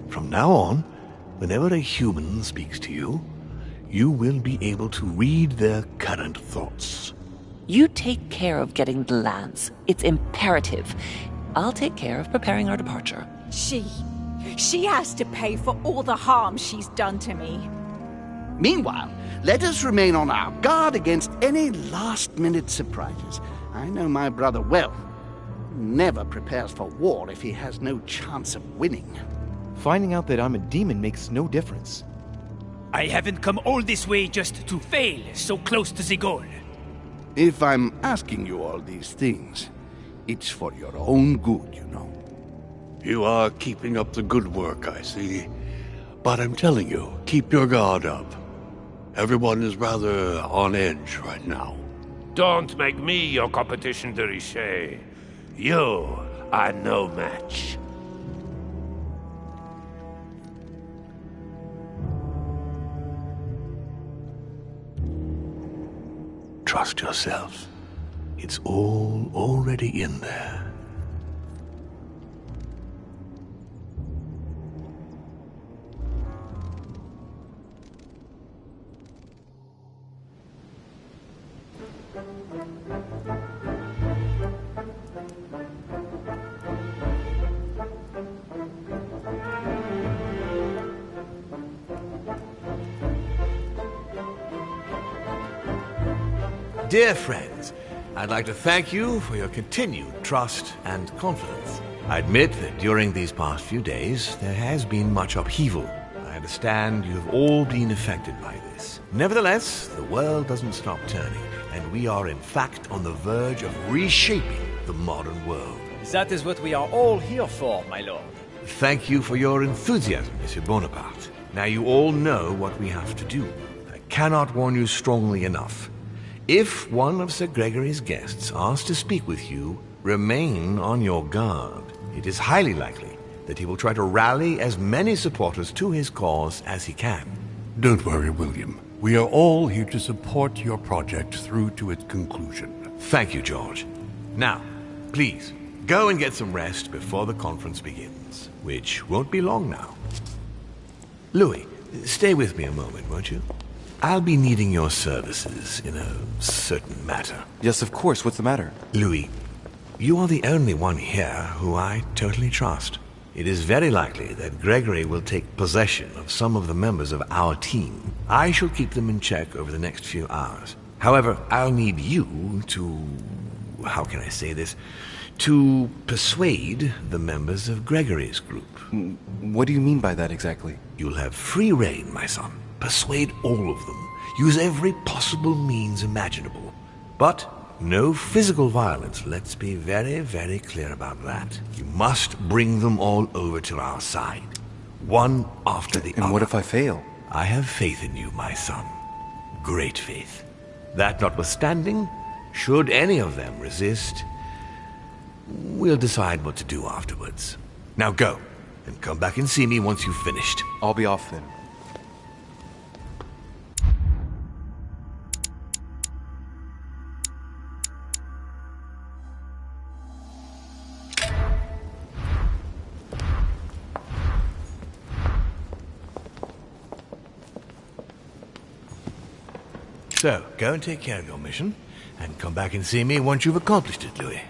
From now on, whenever a human speaks to you, you will be able to read their current thoughts. You take care of getting the lance. It's imperative. I'll take care of preparing our departure. She has to pay for all the harm she's done to me. Meanwhile, let us remain on our guard against any last-minute surprises. I know my brother well. Never prepares for war if he has no chance of winning. Finding out that I'm a demon makes no difference. I haven't come all this way just to fail so close to the goal. If I'm asking you all these things, it's for your own good, you know. You are keeping up the good work, I see. But I'm telling you, keep your guard up. Everyone is rather on edge right now. Don't make me your competition, de Richet. You are no match. Trust yourself. It's all already in there. Dear friends, I'd like to thank you for your continued trust and confidence. I admit that during these past few days, there has been much upheaval. I understand you've all been affected by this. Nevertheless, the world doesn't stop turning, and we are in fact on the verge of reshaping the modern world. That is what we are all here for, my lord. Thank you for your enthusiasm, Monsieur Bonaparte. Now you all know what we have to do. I cannot warn you strongly enough. If one of Sir Gregory's guests asks to speak with you, remain on your guard. It is highly likely that he will try to rally as many supporters to his cause as he can. Don't worry, William. We are all here to support your project through to its conclusion. Thank you, George. Now, please, go and get some rest before the conference begins, which won't be long now. Louis, stay with me a moment, won't you? I'll be needing your services in a certain matter. Yes, of course. What's the matter? Louis, you are the only one here who I totally trust. It is very likely that Gregory will take possession of some of the members of our team. I shall keep them in check over the next few hours. However, I'll need you to... how can I say this? To persuade the members of Gregory's group. What do you mean by that exactly? You'll have free rein, my son. Persuade all of them. Use every possible means imaginable. But no physical violence. Let's be very, very clear about that. You must bring them all over to our side. One after the other. And what if I fail? I have faith in you, my son. Great faith. That notwithstanding, should any of them resist, we'll decide what to do afterwards. Now go, and come back and see me once you've finished. I'll be off then. So, go and take care of your mission, and come back and see me once you've accomplished it, Louis.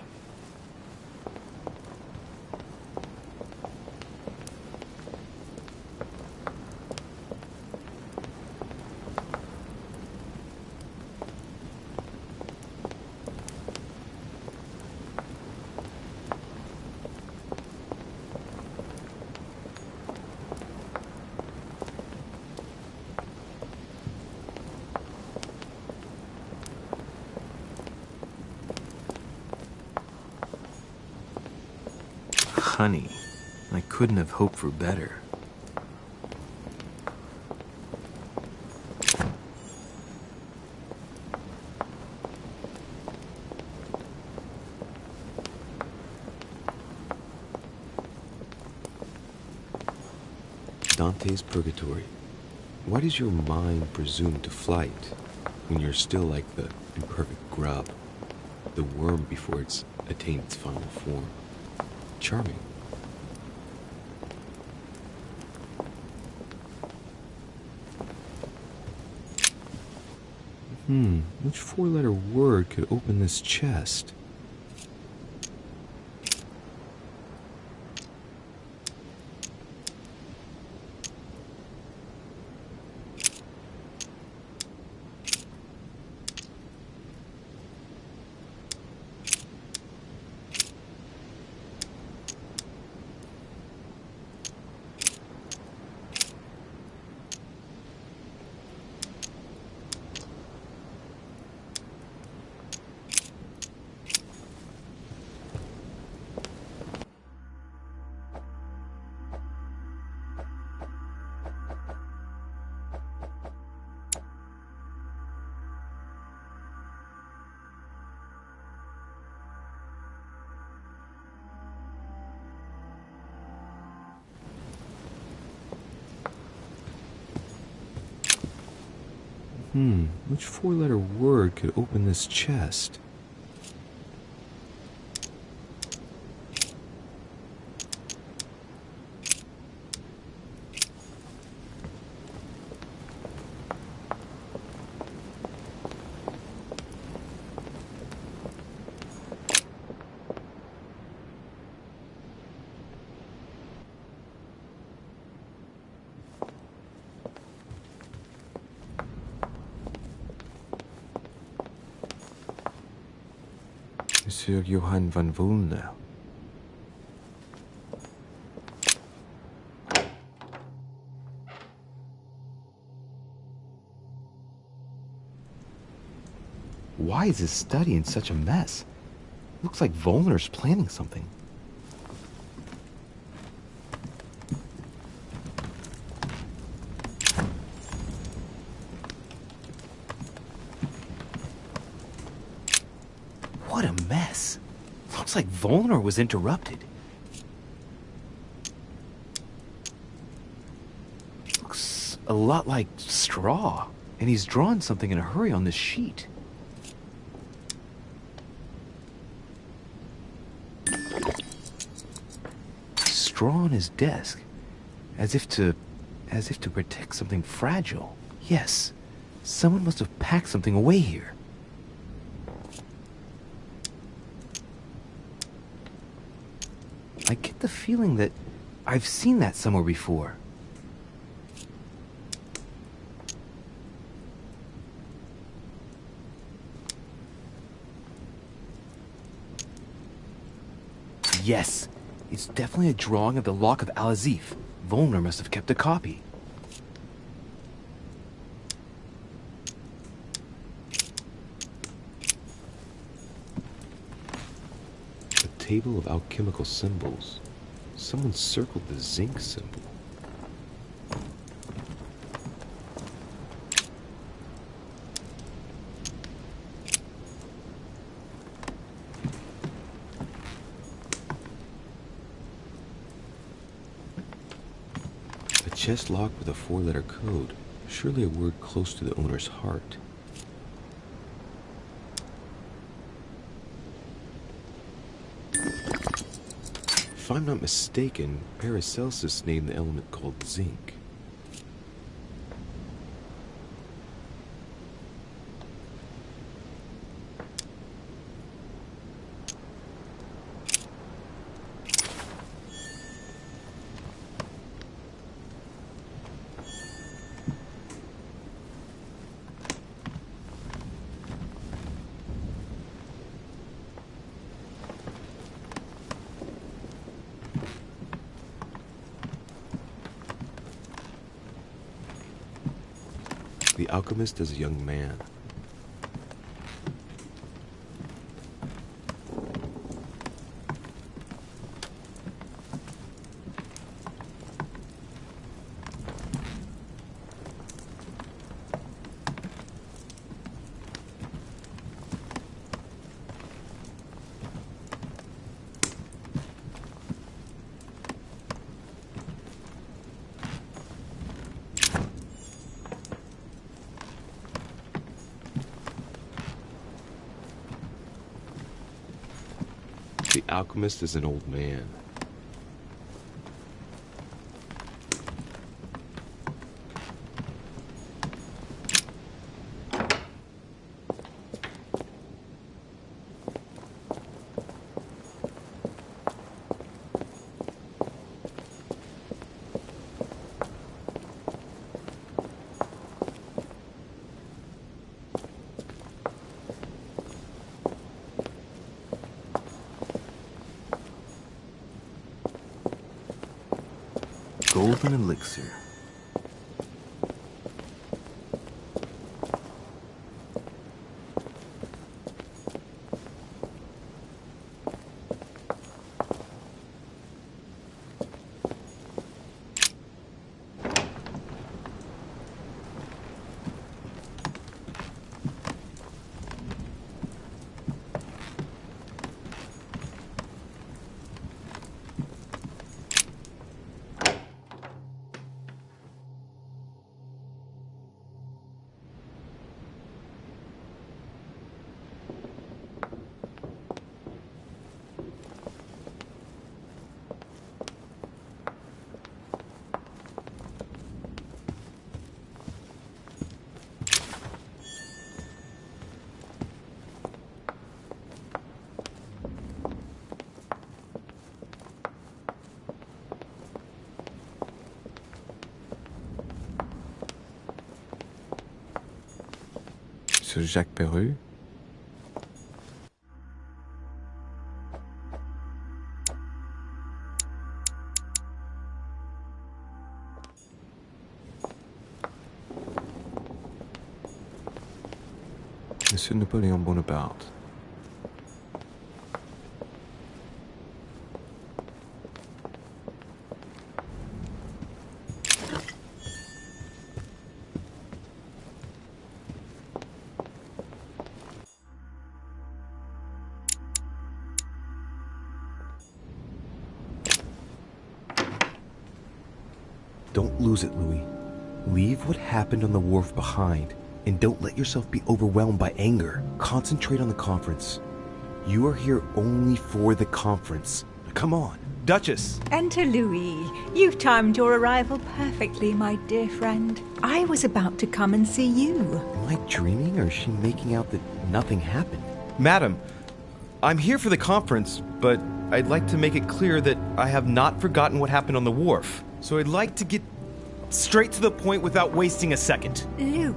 Honey, I couldn't have hoped for better. Dante's Purgatory. Why does your mind presume to flight when you're still like the imperfect grub, the worm before it's attained its final form? Charming. Which four-letter word could open this chest? Which four-letter word could open this chest? Monsieur Johann van Volnau. Why is his study in such a mess? Looks like Volner's planning something. What a mess. Looks like Volner was interrupted. Looks a lot like straw, and he's drawn something in a hurry on this sheet. Straw on his desk, as if to protect something fragile. Yes, someone must have packed something away here. I get the feeling that I've seen that somewhere before. Yes, it's definitely a drawing of the Lock of Al-Azif. Volner must have kept a copy. Table of alchemical symbols. Someone circled the zinc symbol. A chest locked with a four-letter code. Surely a word close to the owner's heart. If I'm not mistaken, Paracelsus named the element called zinc. The alchemist is a young man. The alchemist is an old man. golden elixir. Sur Jacques Perru. Monsieur Napoléon Bonaparte. Don't lose it, Louis. Leave what happened on the wharf behind, and don't let yourself be overwhelmed by anger. Concentrate on the conference. You are here only for the conference. Come on. Duchess! Enter Louis. You've timed your arrival perfectly, my dear friend. I was about to come and see you. Am I dreaming, or is she making out that nothing happened? Madam, I'm here for the conference, but I'd like to make it clear that I have not forgotten what happened on the wharf. So I'd like to get straight to the point without wasting a second. Louis,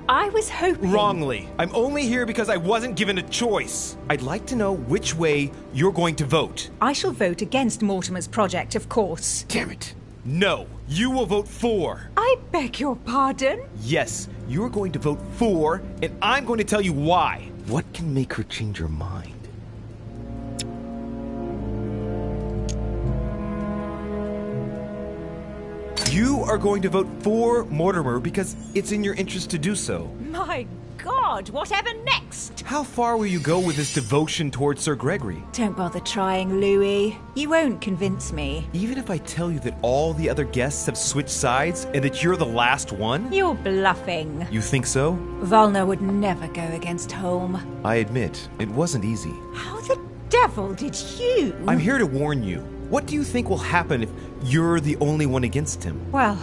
I was hoping... Wrongly. I'm only here because I wasn't given a choice. I'd like to know which way you're going to vote. I shall vote against Mortimer's project, of course. Damn it. No, you will vote for. I beg your pardon? Yes, you're going to vote for, and I'm going to tell you why. What can make her change her mind? You are going to vote for Mortimer because it's in your interest to do so. My God, whatever next? How far will you go with this devotion towards Sir Gregory? Don't bother trying, Louis. You won't convince me. Even if I tell you that all the other guests have switched sides and that you're the last one? You're bluffing. You think so? Valna would never go against Holm. I admit, it wasn't easy. How the devil did you? I'm here to warn you. What do you think will happen if you're the only one against him? Well,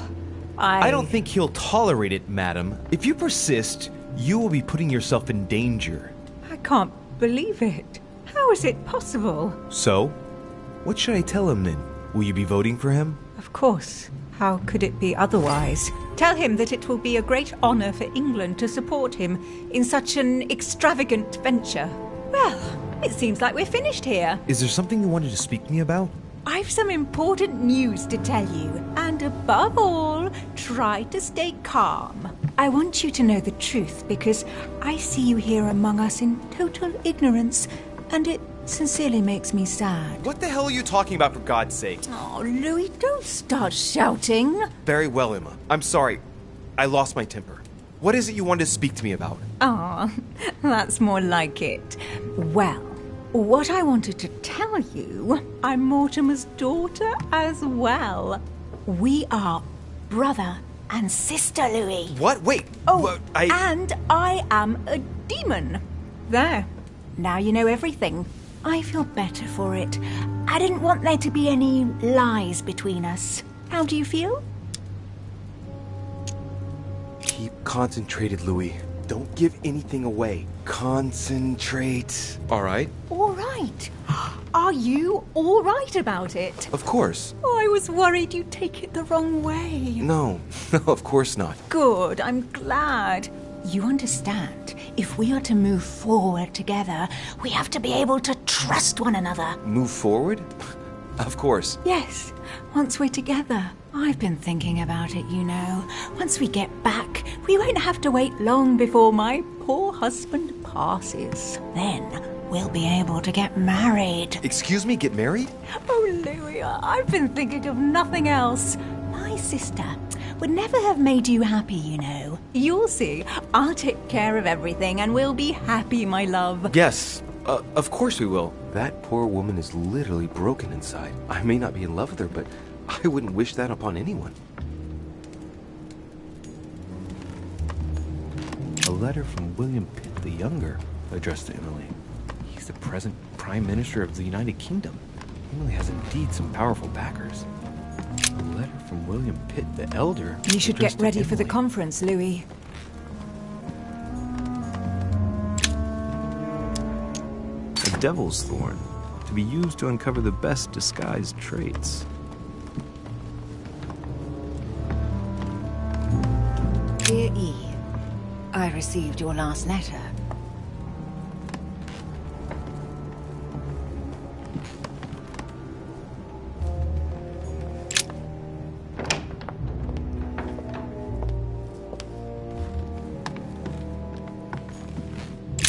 I don't think he'll tolerate it, madam. If you persist, you will be putting yourself in danger. I can't believe it. How is it possible? So, what should I tell him then? Will you be voting for him? Of course. How could it be otherwise? Tell him that it will be a great honor for England to support him in such an extravagant venture. Well, it seems like we're finished here. Is there something you wanted to speak to me about? I've some important news to tell you, and above all, try to stay calm. I want you to know the truth because I see you here among us in total ignorance, and it sincerely makes me sad. What the hell are you talking about, for God's sake? Oh, Louis, don't start shouting. Very well, Emma. I'm sorry. I lost my temper. What is it you wanted to speak to me about? Ah, that's more like it. Well, what I wanted to tell you, I'm Mortimer's daughter as well. We are brother and sister, Louis. What? Wait. Oh, and I am a demon. There. Now you know everything. I feel better for it. I didn't want there to be any lies between us. How do you feel? Keep concentrated, Louis. Don't give anything away. Concentrate. All right. All right. Are you all right about it? Of course. Oh, I was worried you'd take it the wrong way. No, of course not. Good, I'm glad. You understand, if we are to move forward together, we have to be able to trust one another. Move forward? Of course. Yes, once we're together. I've been thinking about it, you know. Once we get back, we won't have to wait long before my poor husband passes. Then we'll be able to get married. Excuse me, get married? Oh, Louis, I've been thinking of nothing else. My sister would never have made you happy, you know. You'll see. I'll take care of everything and we'll be happy, my love. Yes, of course we will. That poor woman is literally broken inside. I may not be in love with her, but I wouldn't wish that upon anyone. A letter from William Pitt the Younger, addressed to Emily. He's the present Prime Minister of the United Kingdom. Emily has indeed some powerful backers. A letter from William Pitt the Elder. You should get addressed to ready for the Emily. conference, Louis. A devil's thorn, to be used to uncover the best disguised traits. Dear E, I received your last letter.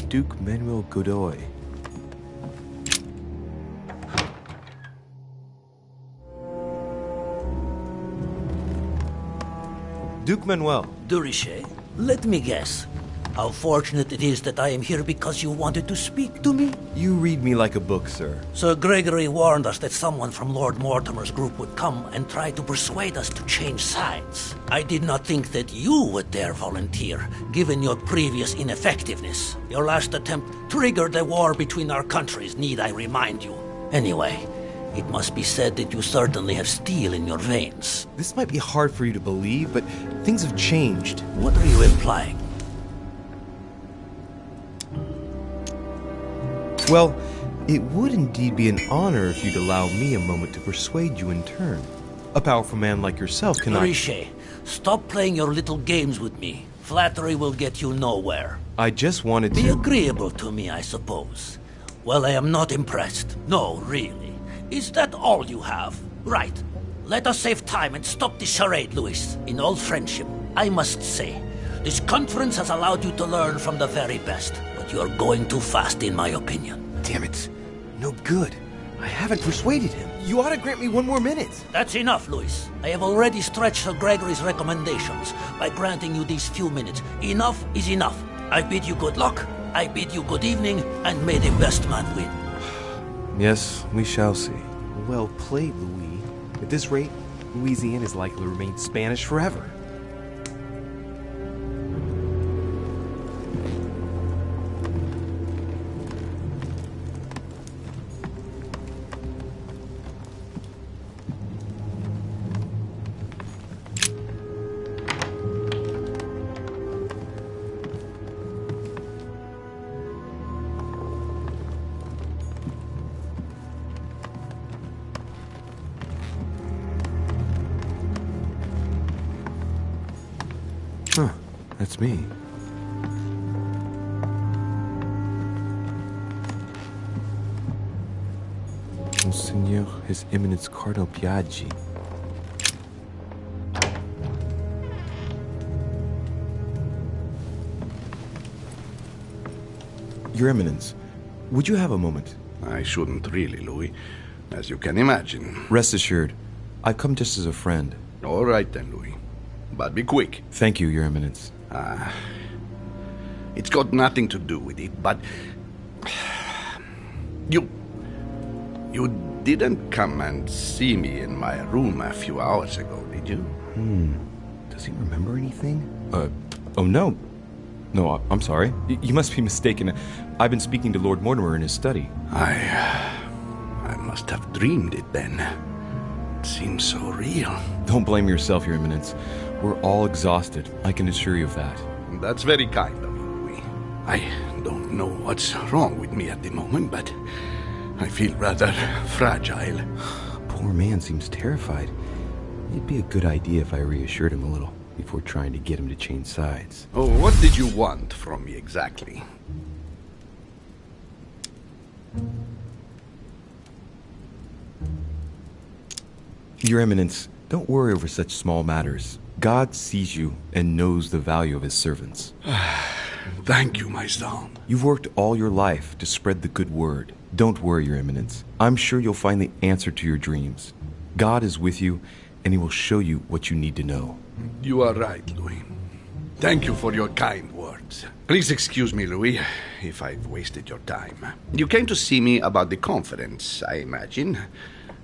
Duke Manuel Godoy. Duke Manuel. Durishe, let me guess. How fortunate it is that I am here because you wanted to speak to me? You read me like a book, sir. Sir Gregory warned us that someone from Lord Mortimer's group would come and try to persuade us to change sides. I did not think that you would dare volunteer, given your previous ineffectiveness. Your last attempt triggered a war between our countries, need I remind you. Anyway, it must be said that you certainly have steel in your veins. This might be hard for you to believe, but things have changed. What are you implying? Well, it would indeed be an honor if you'd allow me a moment to persuade you in turn. A powerful man like yourself cannot... Riche, stop playing your little games with me. Flattery will get you nowhere. I just wanted to... Be agreeable to me, I suppose. Well, I am not impressed. No, really. Is that all you have? Right. Let us save time and stop this charade, Louis. In all friendship, I must say, this conference has allowed you to learn from the very best. But you are going too fast, in my opinion. Damn it. No good. I haven't persuaded him. You ought to grant me one more minute. That's enough, Louis. I have already stretched Sir Gregory's recommendations by granting you these few minutes. Enough is enough. I bid you good luck, I bid you good evening, and may the best man win. Yes, we shall see. Well played, Louis. At this rate, Louisiana is likely to remain Spanish forever. Huh, that's me. Monseigneur, His Eminence Cardinal Piaggi. Your Eminence, would you have a moment? I shouldn't really, Louis, as you can imagine. Rest assured, I've come just as a friend. All right then, Louis. But be quick. Thank you, Your Eminence. It's got nothing to do with it, but... You didn't come and see me in my room a few hours ago, did you? Does he remember anything? Oh no. No, I'm sorry. You must be mistaken. I've been speaking to Lord Mortimer in his study. I must have dreamed it then. It seems so real. Don't blame yourself, Your Eminence. We're all exhausted, I can assure you of that. That's very kind of you, Louis. I don't know what's wrong with me at the moment, but I feel rather fragile. Poor man seems terrified. It'd be a good idea if I reassured him a little before trying to get him to change sides. Oh, what did you want from me exactly? Your Eminence, don't worry over such small matters. God sees you and knows the value of his servants. Thank you, my son. You've worked all your life to spread the good word. Don't worry, Your Eminence. I'm sure you'll find the answer to your dreams. God is with you, and he will show you what you need to know. You are right, Louis. Thank you for your kind words. Please excuse me, Louis, if I've wasted your time. You came to see me about the conference, I imagine.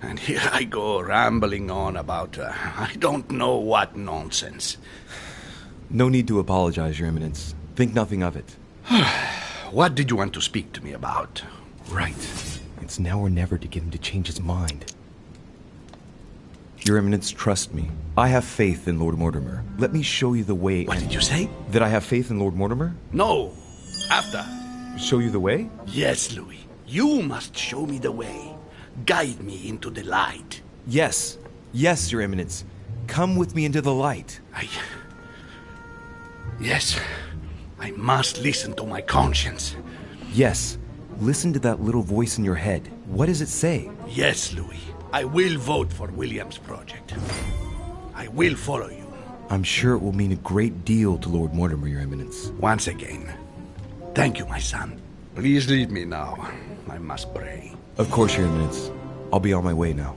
And here I go rambling on about I don't know what nonsense. No need to apologize, Your Eminence. Think nothing of it. What did you want to speak to me about? Right. It's now or never to get him to change his mind. Your Eminence, trust me. I have faith in Lord Mortimer. Let me show you the way. What did you say? That I have faith in Lord Mortimer? No. After. Show you the way? Yes, Louis. You must show me the way. Guide me into the light. Yes. Yes, Your Eminence. Come with me into the light. Yes. I must listen to my conscience. Yes. Listen to that little voice in your head. What does it say? Yes, Louis. I will vote for William's project. I will follow you. I'm sure it will mean a great deal to Lord Mortimer, Your Eminence. Once again, thank you, my son. Please leave me now. I must pray. Of course, Your Eminence. I'll be on my way now.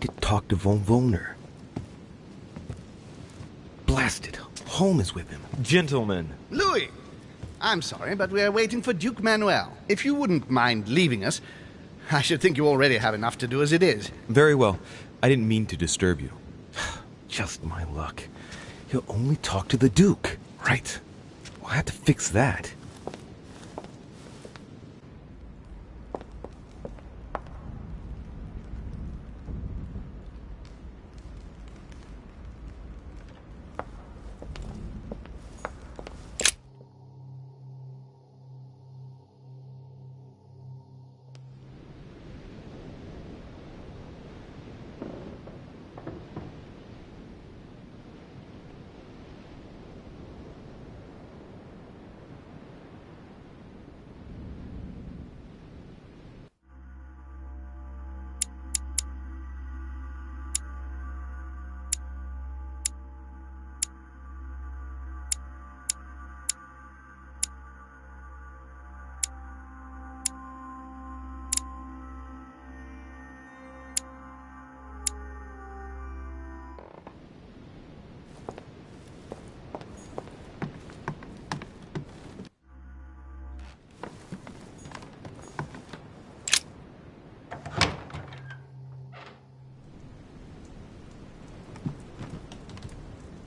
To talk to Von Wohner. Blast it. Holm is with him. Gentlemen. Louis! I'm sorry, but we are waiting for Duke Manuel. If you wouldn't mind leaving us, I should think you already have enough to do as it is. Very well. I didn't mean to disturb you. Just my luck. He'll only talk to the Duke. Right. We'll have to fix that.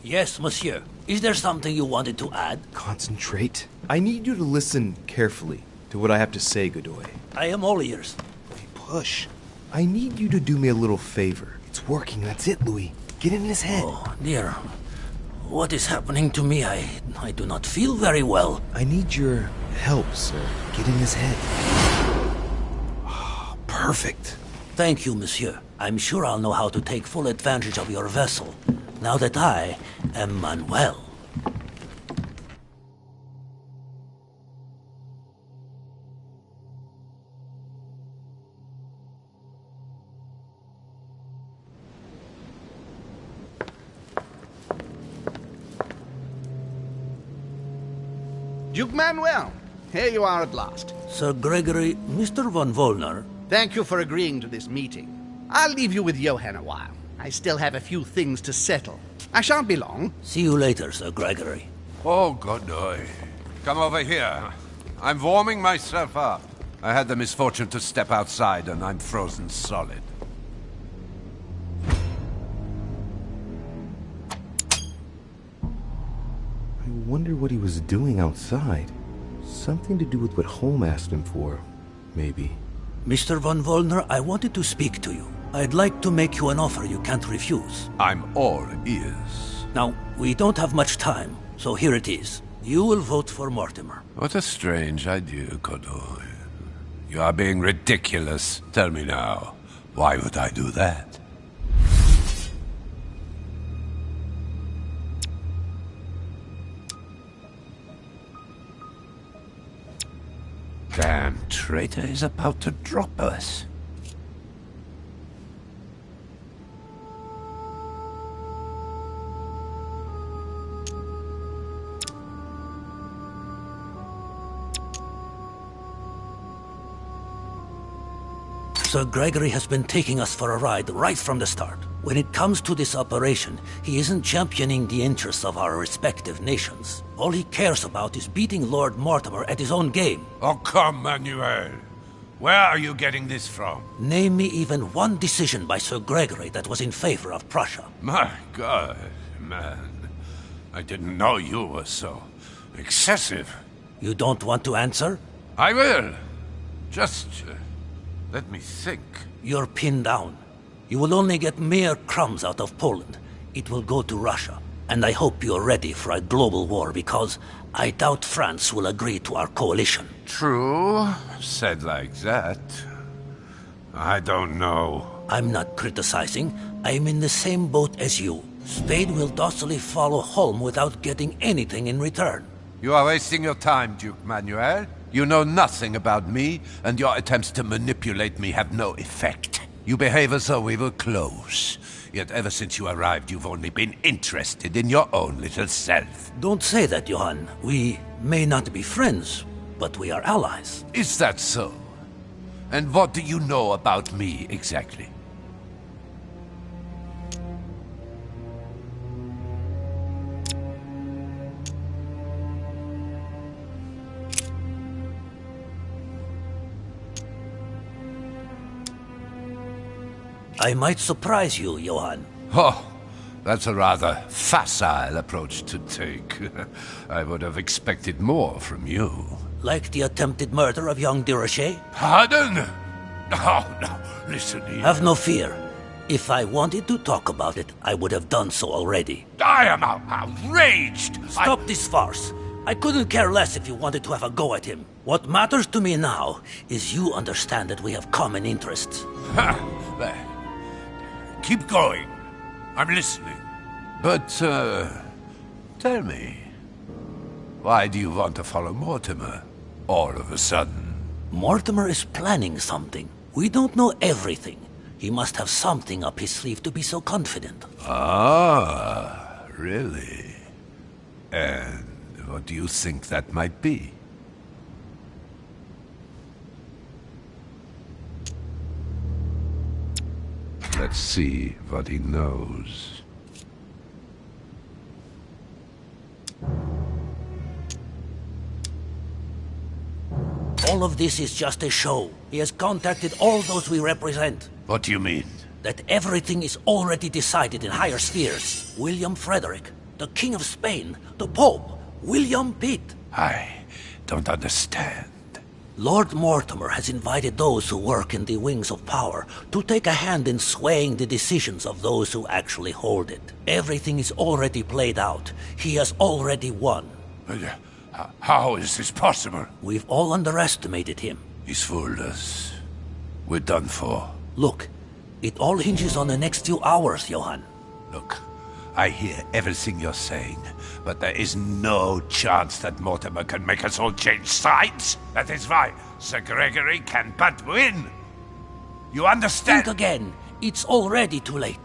Yes, monsieur. Is there something you wanted to add? Concentrate. I need you to listen carefully to what I have to say, Godoy. I am all ears. Push. I need you to do me a little favor. It's working, that's it, Louis. Get in his head. Oh, dear. What is happening to me? I do not feel very well. I need your help, sir. Get in his head. Oh, perfect. Thank you, monsieur. I'm sure I'll know how to take full advantage of your vessel, now that I am Manuel. Duke Manuel, here you are at last. Sir Gregory, Mr. von Wollner. Thank you for agreeing to this meeting. I'll leave you with Johann a while. I still have a few things to settle. I shan't be long. See you later, Sir Gregory. Oh, Godoy. Come over here. I'm warming myself up. I had the misfortune to step outside and I'm frozen solid. I wonder what he was doing outside. Something to do with what Holm asked him for, maybe. Mr. von Wollner, I wanted to speak to you. I'd like to make you an offer you can't refuse. I'm all ears. Now, we don't have much time, so here it is. You will vote for Mortimer. What a strange idea, Godoy. You are being ridiculous. Tell me now, why would I do that? Damn traitor is about to drop us. Sir Gregory has been taking us for a ride right from the start. When it comes to this operation, he isn't championing the interests of our respective nations. All he cares about is beating Lord Mortimer at his own game. Oh, come, Manuel. Where are you getting this from? Name me even one decision by Sir Gregory that was in favor of Prussia. My God, man. I didn't know you were so excessive. You don't want to answer? I will. Just let me think. You're pinned down. You will only get mere crumbs out of Poland. It will go to Russia. And I hope you're ready for a global war, because I doubt France will agree to our coalition. True. Said like that. I don't know. I'm not criticizing. I'm in the same boat as you. Spade will docilely follow Holm without getting anything in return. You are wasting your time, Duke Manuel. You know nothing about me, and your attempts to manipulate me have no effect. You behave as though we were close. Yet ever since you arrived, you've only been interested in your own little self. Don't say that, Johann. We may not be friends, but we are allies. Is that so? And what do you know about me, exactly? I might surprise you, Johann. Oh, that's a rather facile approach to take. I would have expected more from you. Like the attempted murder of young Durocher? Pardon? Oh, no, listen here. Have no fear. If I wanted to talk about it, I would have done so already. I am outraged! Stop this farce. I couldn't care less if you wanted to have a go at him. What matters to me now is you understand that we have common interests. Ha! There. Keep going. I'm listening. But, tell me, why do you want to follow Mortimer all of a sudden? Mortimer is planning something. We don't know everything. He must have something up his sleeve to be so confident. Ah, really? And what do you think that might be? Let's see what he knows. All of this is just a show. He has contacted all those we represent. What do you mean? That everything is already decided in higher spheres. William Frederick, The King of Spain, the Pope, William Pitt. I don't understand. Lord Mortimer has invited those who work in the wings of power to take a hand in swaying the decisions of those who actually hold it. Everything is already played out. He has already won. How is this possible? We've all underestimated him. He's fooled us. We're done for. Look, it all hinges on the next few hours, Johann. Look, I hear everything you're saying, but there is no chance that Mortimer can make us all change sides. That is why Sir Gregory can but win. You understand? Think again. It's already too late.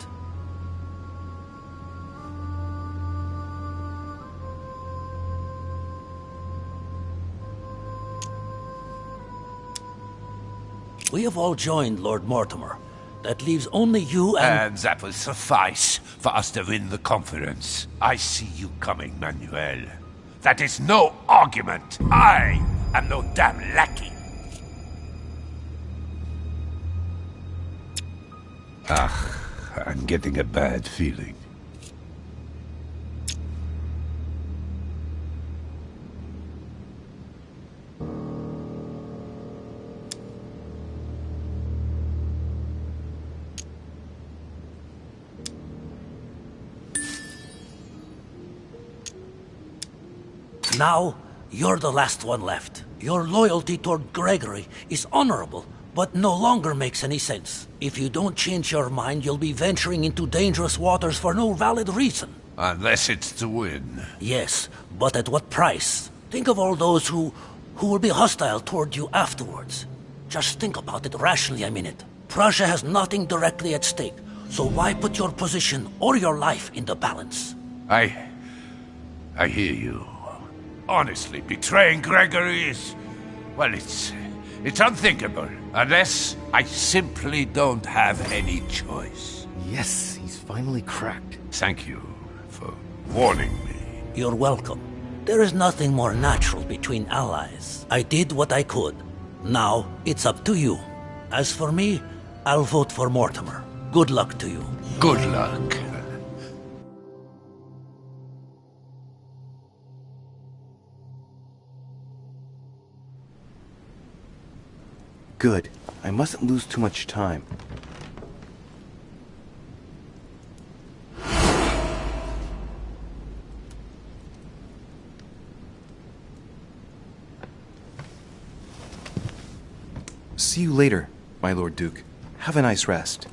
We have all joined Lord Mortimer. That leaves only you and that will suffice for us to win the conference. I see you coming, Manuel. That is no argument. I am no damn lackey. I'm getting a bad feeling. Now, you're the last one left. Your loyalty toward Gregory is honorable, but no longer makes any sense. If you don't change your mind, you'll be venturing into dangerous waters for no valid reason. Unless it's to win. Yes, but at what price? Think of all those who will be hostile toward you afterwards. Just think about it rationally a minute. Prussia has nothing directly at stake, so why put your position or your life in the balance? I hear you. Honestly, betraying Gregory is... well, it's unthinkable. Unless I simply don't have any choice. Yes, he's finally cracked. Thank you for warning me. You're welcome. There is nothing more natural between allies. I did what I could. Now, it's up to you. As for me, I'll vote for Mortimer. Good luck to you. Good luck. Good. I mustn't lose too much time. See you later, my Lord Duke. Have a nice rest.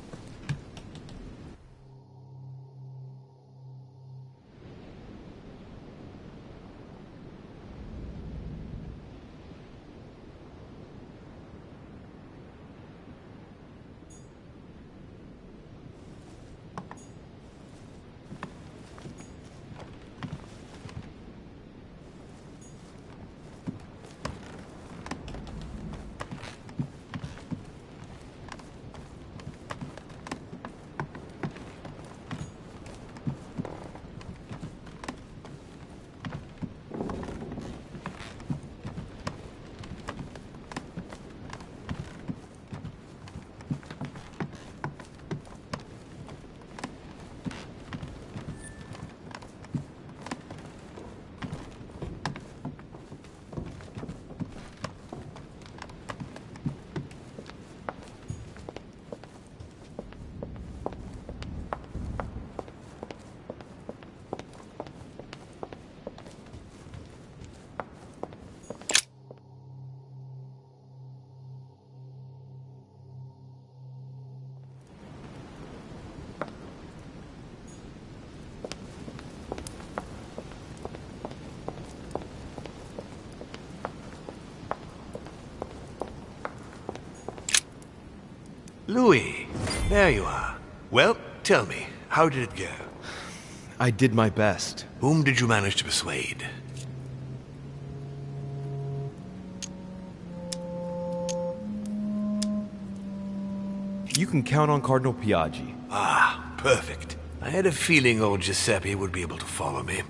Louis, there you are. Well, tell me, how did it go? I did my best. Whom did you manage to persuade? You can count on Cardinal Piaggi. Ah, perfect. I had a feeling old Giuseppe would be able to follow me.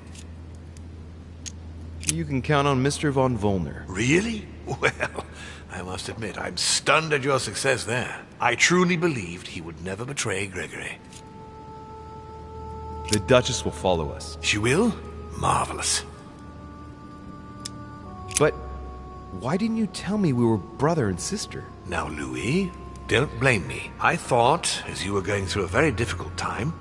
You can count on Mr. von Volner. Really? Well, I must admit, I'm stunned at your success there. I truly believed he would never betray Gregory. The Duchess will follow us. She will? Marvelous. But why didn't you tell me we were brother and sister? Now, Louis, don't blame me. I thought, as you were going through a very difficult time,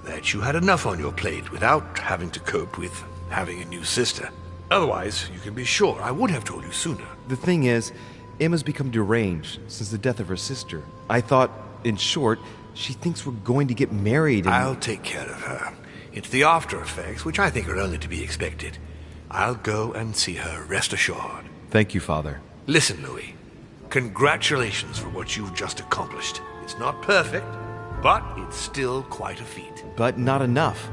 that you had enough on your plate without having to cope with having a new sister. Otherwise, you can be sure I would have told you sooner. The thing is, Emma's become deranged since the death of her sister. I thought, in short, she thinks we're going to get married and... I'll take care of her. It's the after effects, which I think are only to be expected. I'll go and see her, rest assured. Thank you, Father. Listen, Louis. Congratulations for what you've just accomplished. It's not perfect, but it's still quite a feat. But not enough,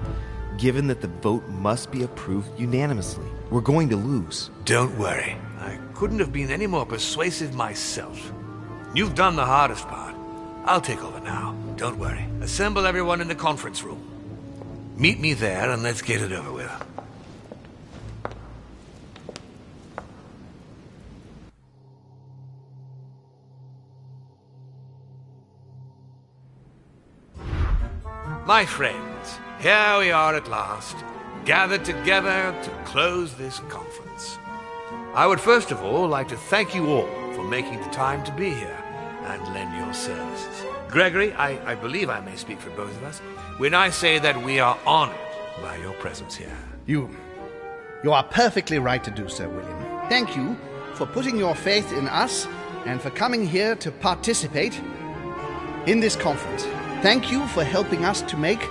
given that the vote must be approved unanimously. We're going to lose. Don't worry. I couldn't have been any more persuasive myself. You've done the hardest part. I'll take over now. Don't worry. Assemble everyone in the conference room. Meet me there and let's get it over with. My friends, here we are at last, gathered together to close this conference. I would first of all like to thank you all for making the time to be here and lend your services. Gregory, I believe I may speak for both of us when I say that we are honored by your presence here. You are perfectly right to do so, William. Thank you for putting your faith in us and for coming here to participate in this conference. Thank you for helping us to make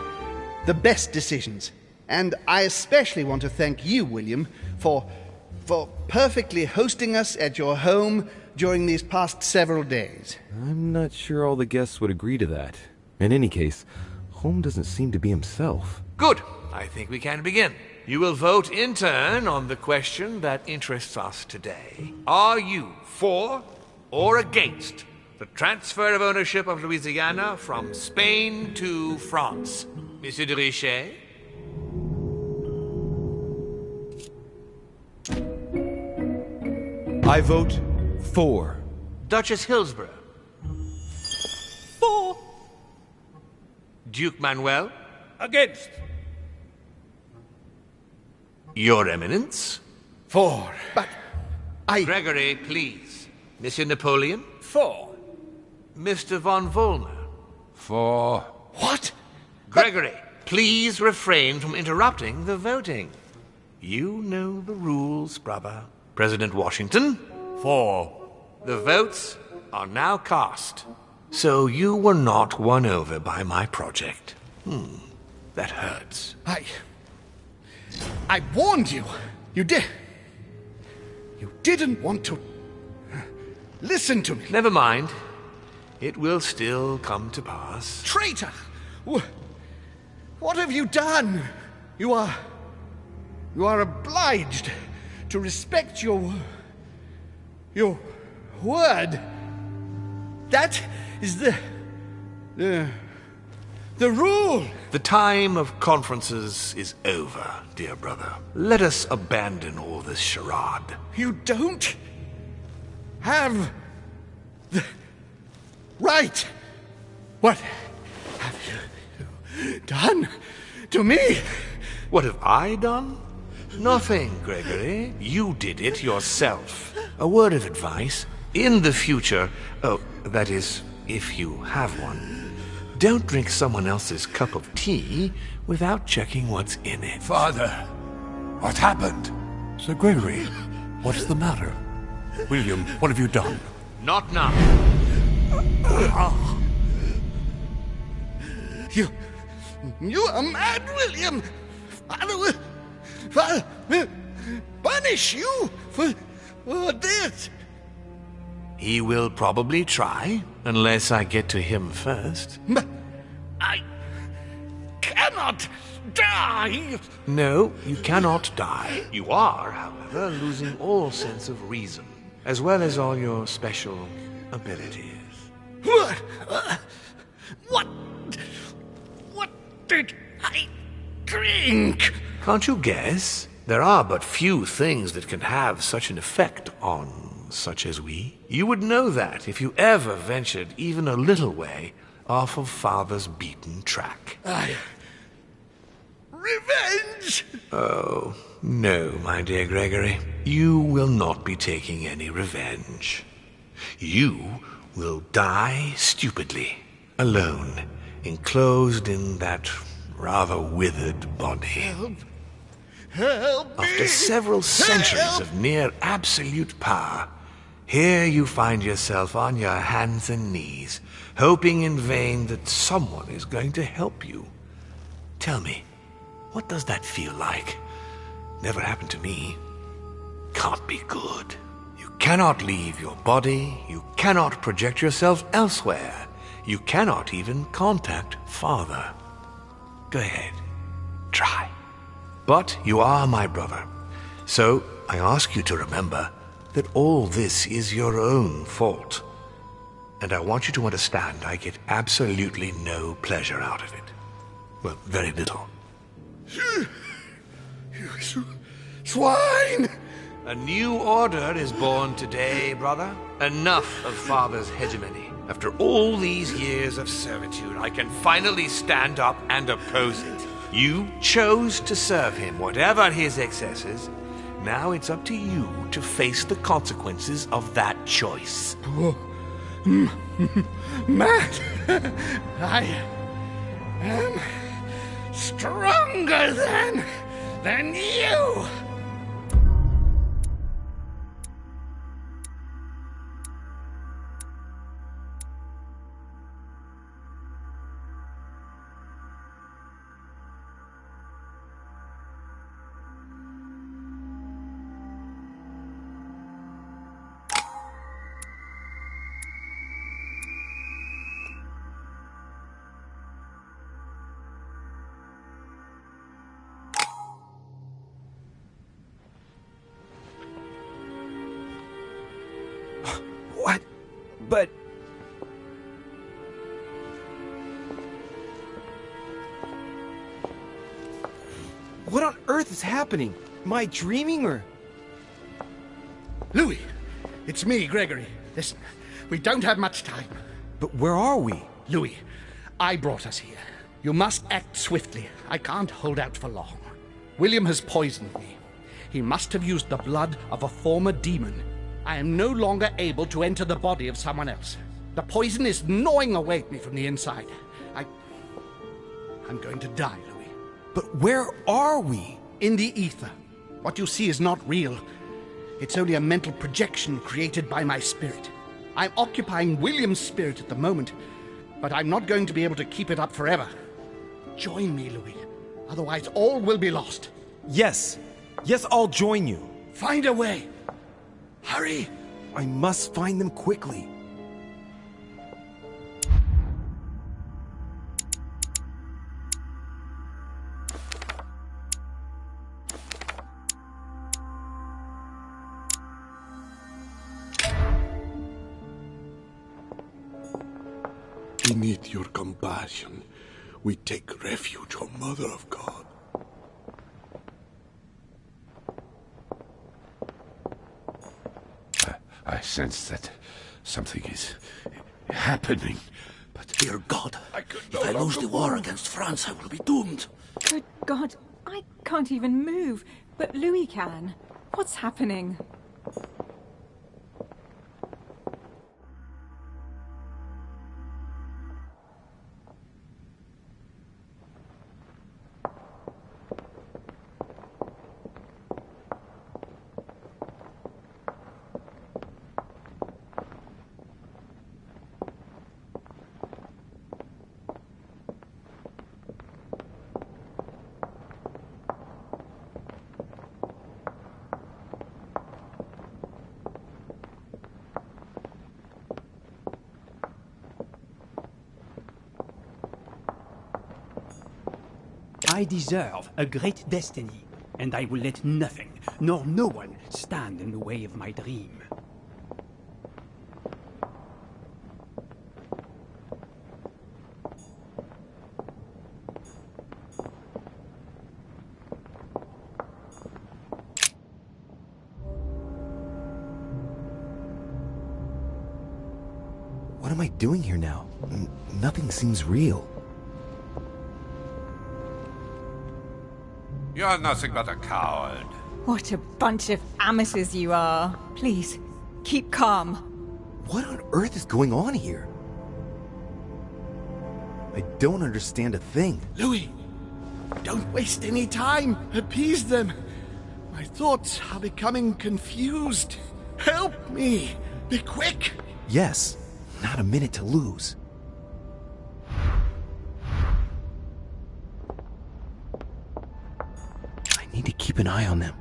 the best decisions. And I especially want to thank you, William, for perfectly hosting us at your home during these past several days. I'm not sure all the guests would agree to that. In any case, Holm doesn't seem to be himself. Good. I think we can begin. You will vote in turn on the question that interests us today. Are you for or against the transfer of ownership of Louisiana from Spain to France? Monsieur de Richet? I vote for. Duchess Hillsborough? For. Duke Manuel? Against. Your Eminence? For. But Gregory, please. Monsieur Napoleon? For. Mr. von Volner? For. What? Gregory, please refrain from interrupting the voting. You know the rules, brother. President Washington? For. The votes are now cast. So you were not won over by my project. That hurts. I warned you. You didn't want to listen to me. Never mind. It will still come to pass. Traitor! What have you done? You are obliged to respect your word. That is the rule. The time of conferences is over, dear brother. Let us abandon all this charade. You don't have the right. What have you done to me? What have I done? Nothing, Gregory. You did it yourself. A word of advice. In the future, that is, if you have one, don't drink someone else's cup of tea without checking what's in it. Father, what happened? Sir Gregory, what's the matter? William, what have you done? Not now. You are mad, William. Father will punish you for this. He will probably try, unless I get to him first. But I cannot die. No, you cannot die. You are, however, losing all sense of reason, as well as all your special abilities. What did I drink? Can't you guess? There are but few things that can have such an effect on such as we. You would know that if you ever ventured even a little way off of Father's beaten track. Revenge! Oh, no, my dear Gregory. You will not be taking any revenge. You will die stupidly, alone, enclosed in that rather withered body. Help! Help me! After several centuries of near absolute power, here you find yourself on your hands and knees, hoping in vain that someone is going to help you. Tell me, what does that feel like? Never happened to me. Can't be good. You cannot leave your body, you cannot project yourself elsewhere, you cannot even contact Father. Go ahead, try. But you are my brother, so I ask you to remember that all this is your own fault. And I want you to understand I get absolutely no pleasure out of it. Well, very little. You swine! A new order is born today, brother. Enough of Father's hegemony. After all these years of servitude, I can finally stand up and oppose it. You chose to serve him, whatever his excesses. Now it's up to you to face the consequences of that choice. Matt, I am stronger than you! What? But... What on earth is happening? Am I dreaming or... Louis, it's me, Gregory. Listen, we don't have much time. But where are we? Louis, I brought us here. You must act swiftly. I can't hold out for long. William has poisoned me. He must have used the blood of a former demon. I am no longer able to enter the body of someone else. The poison is gnawing away at me from the inside. I'm going to die, Louis. But where are we? In the ether. What you see is not real. It's only a mental projection created by my spirit. I'm occupying William's spirit at the moment, but I'm not going to be able to keep it up forever. Join me, Louis. Otherwise, all will be lost. Yes. Yes, I'll join you. Find a way. Hurry! I must find them quickly. Beneath your compassion, we take refuge, O Mother of God. I sense that something is happening, but... Dear God, if I lose the war against France, I will be doomed. Good God, I can't even move, but Louis can. What's happening? I deserve a great destiny, and I will let nothing, nor no one, stand in the way of my dream. What am I doing here now? Nothing seems real. You're nothing but a coward. What a bunch of amateurs you are. Please, keep calm. What on earth is going on here? I don't understand a thing. Louis, don't waste any time. Appease them. My thoughts are becoming confused. Help me. Be quick. Yes, not a minute to lose. I need to keep an eye on them.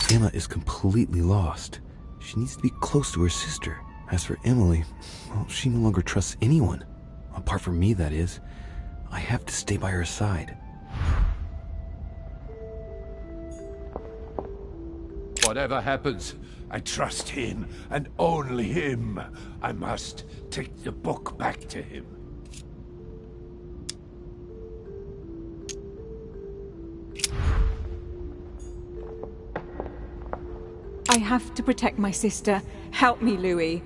Emma is completely lost. She needs to be close to her sister. As for Emily, well, she no longer trusts anyone. Apart from me, that is. I have to stay by her side. Whatever happens, I trust him, and only him. I must take the book back to him. I have to protect my sister. Help me, Louis.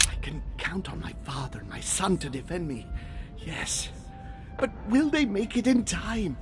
I can count on my father and my son to defend me. Yes. But will they make it in time?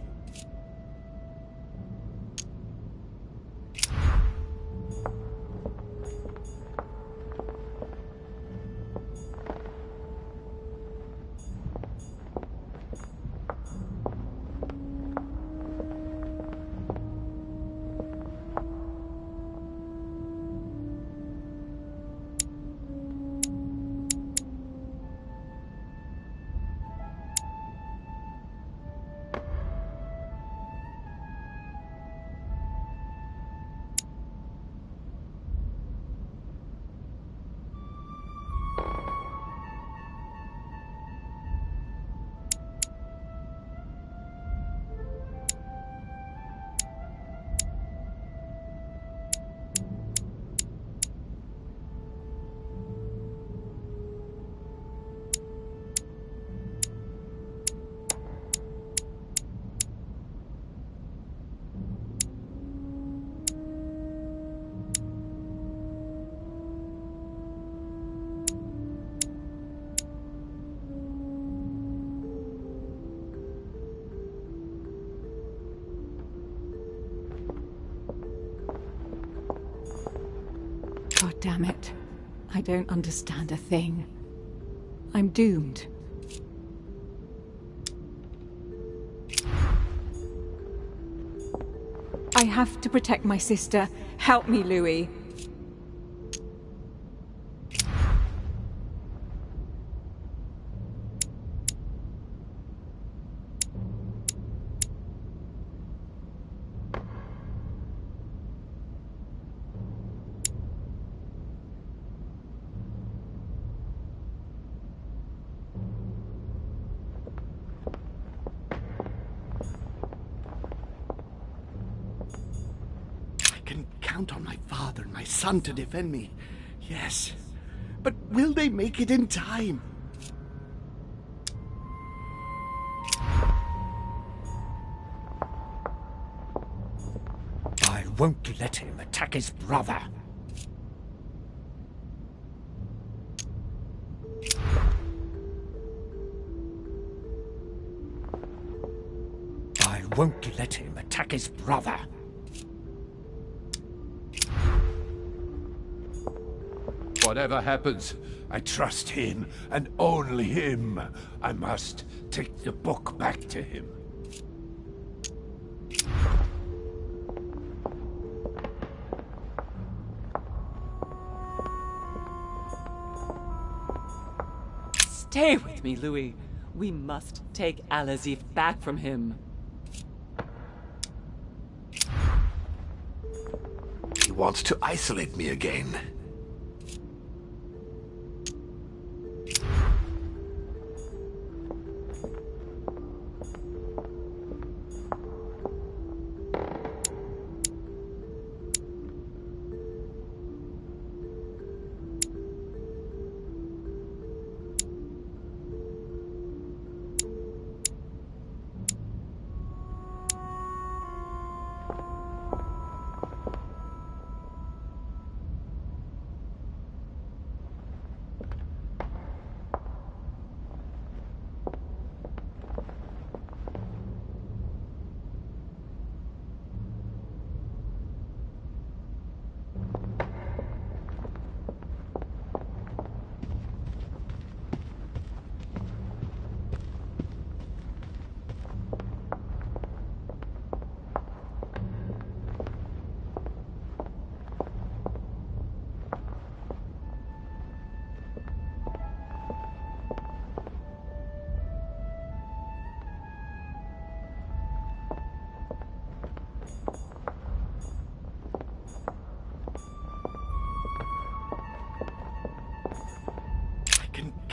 God damn it. I don't understand a thing. I'm doomed. I have to protect my sister. Help me, Louis. Count on my father and my son to defend me. Yes. But will they make it in time? I won't let him attack his brother. I won't let him attack his brother. Whatever happens, I trust him, and only him. I must take the book back to him. Stay with me, Louis. We must take Al-Azif back from him. He wants to isolate me again.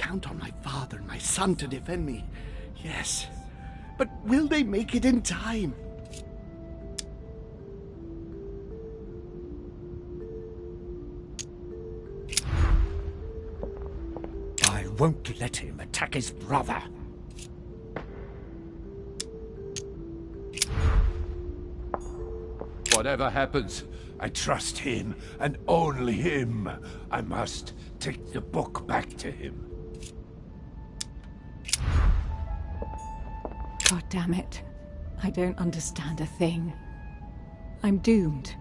count on my father and my son to defend me. Yes. But will they make it in time? I won't let him attack his brother. Whatever happens, I trust him, and only him. I must take the book back to him. God damn it. I don't understand a thing. I'm doomed.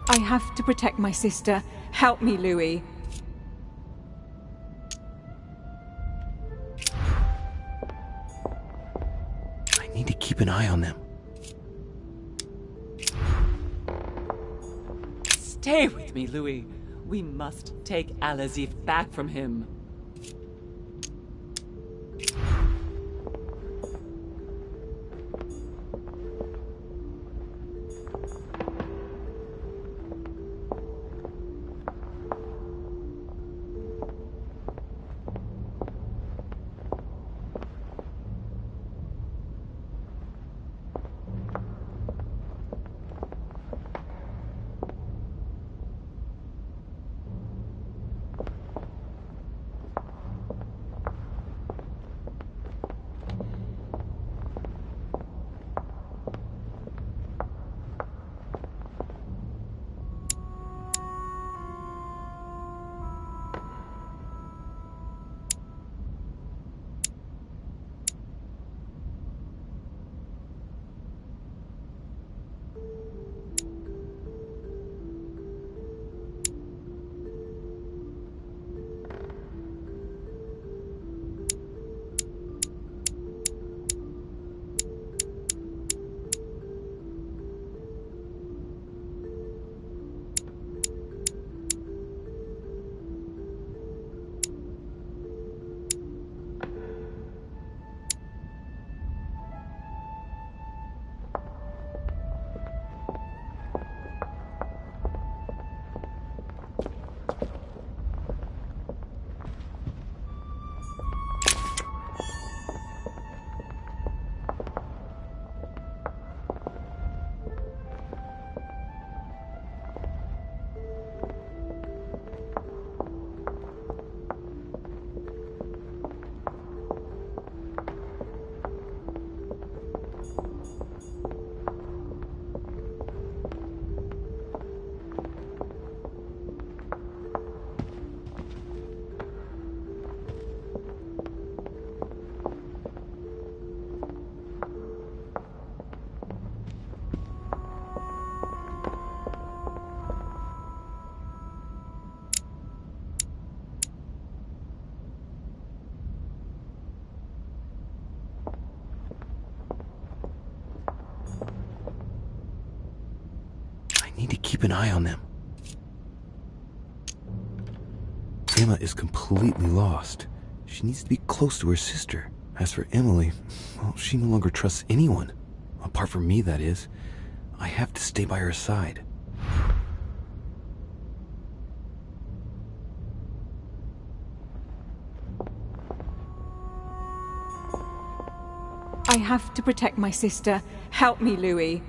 I have to protect my sister. Help me, Louis. I need to keep an eye on them. Stay with me, Louis. We must take Al-Azif back from him. Need to keep an eye on them. Emma is completely lost. She needs to be close to her sister. As for Emily, well, she no longer trusts anyone. Apart from me, that is. I have to stay by her side. I have to protect my sister. Help me, Louis.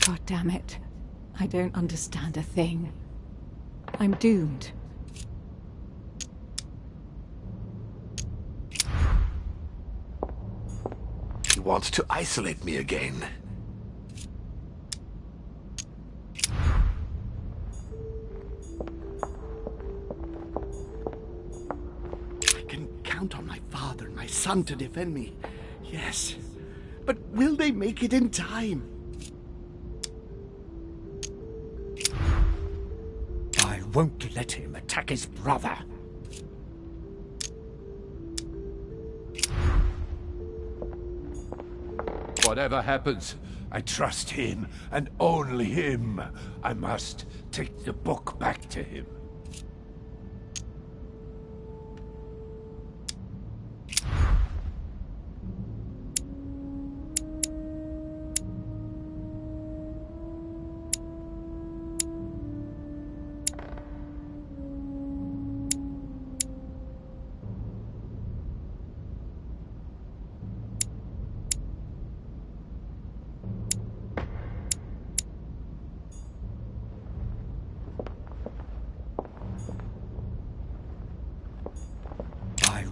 God damn it. I don't understand a thing. I'm doomed. He wants to isolate me again. I can count on my father and my son to defend me. Yes. But will they make it in time? I won't let him attack his brother. Whatever happens, I trust him, and only him. I must take the book back to him.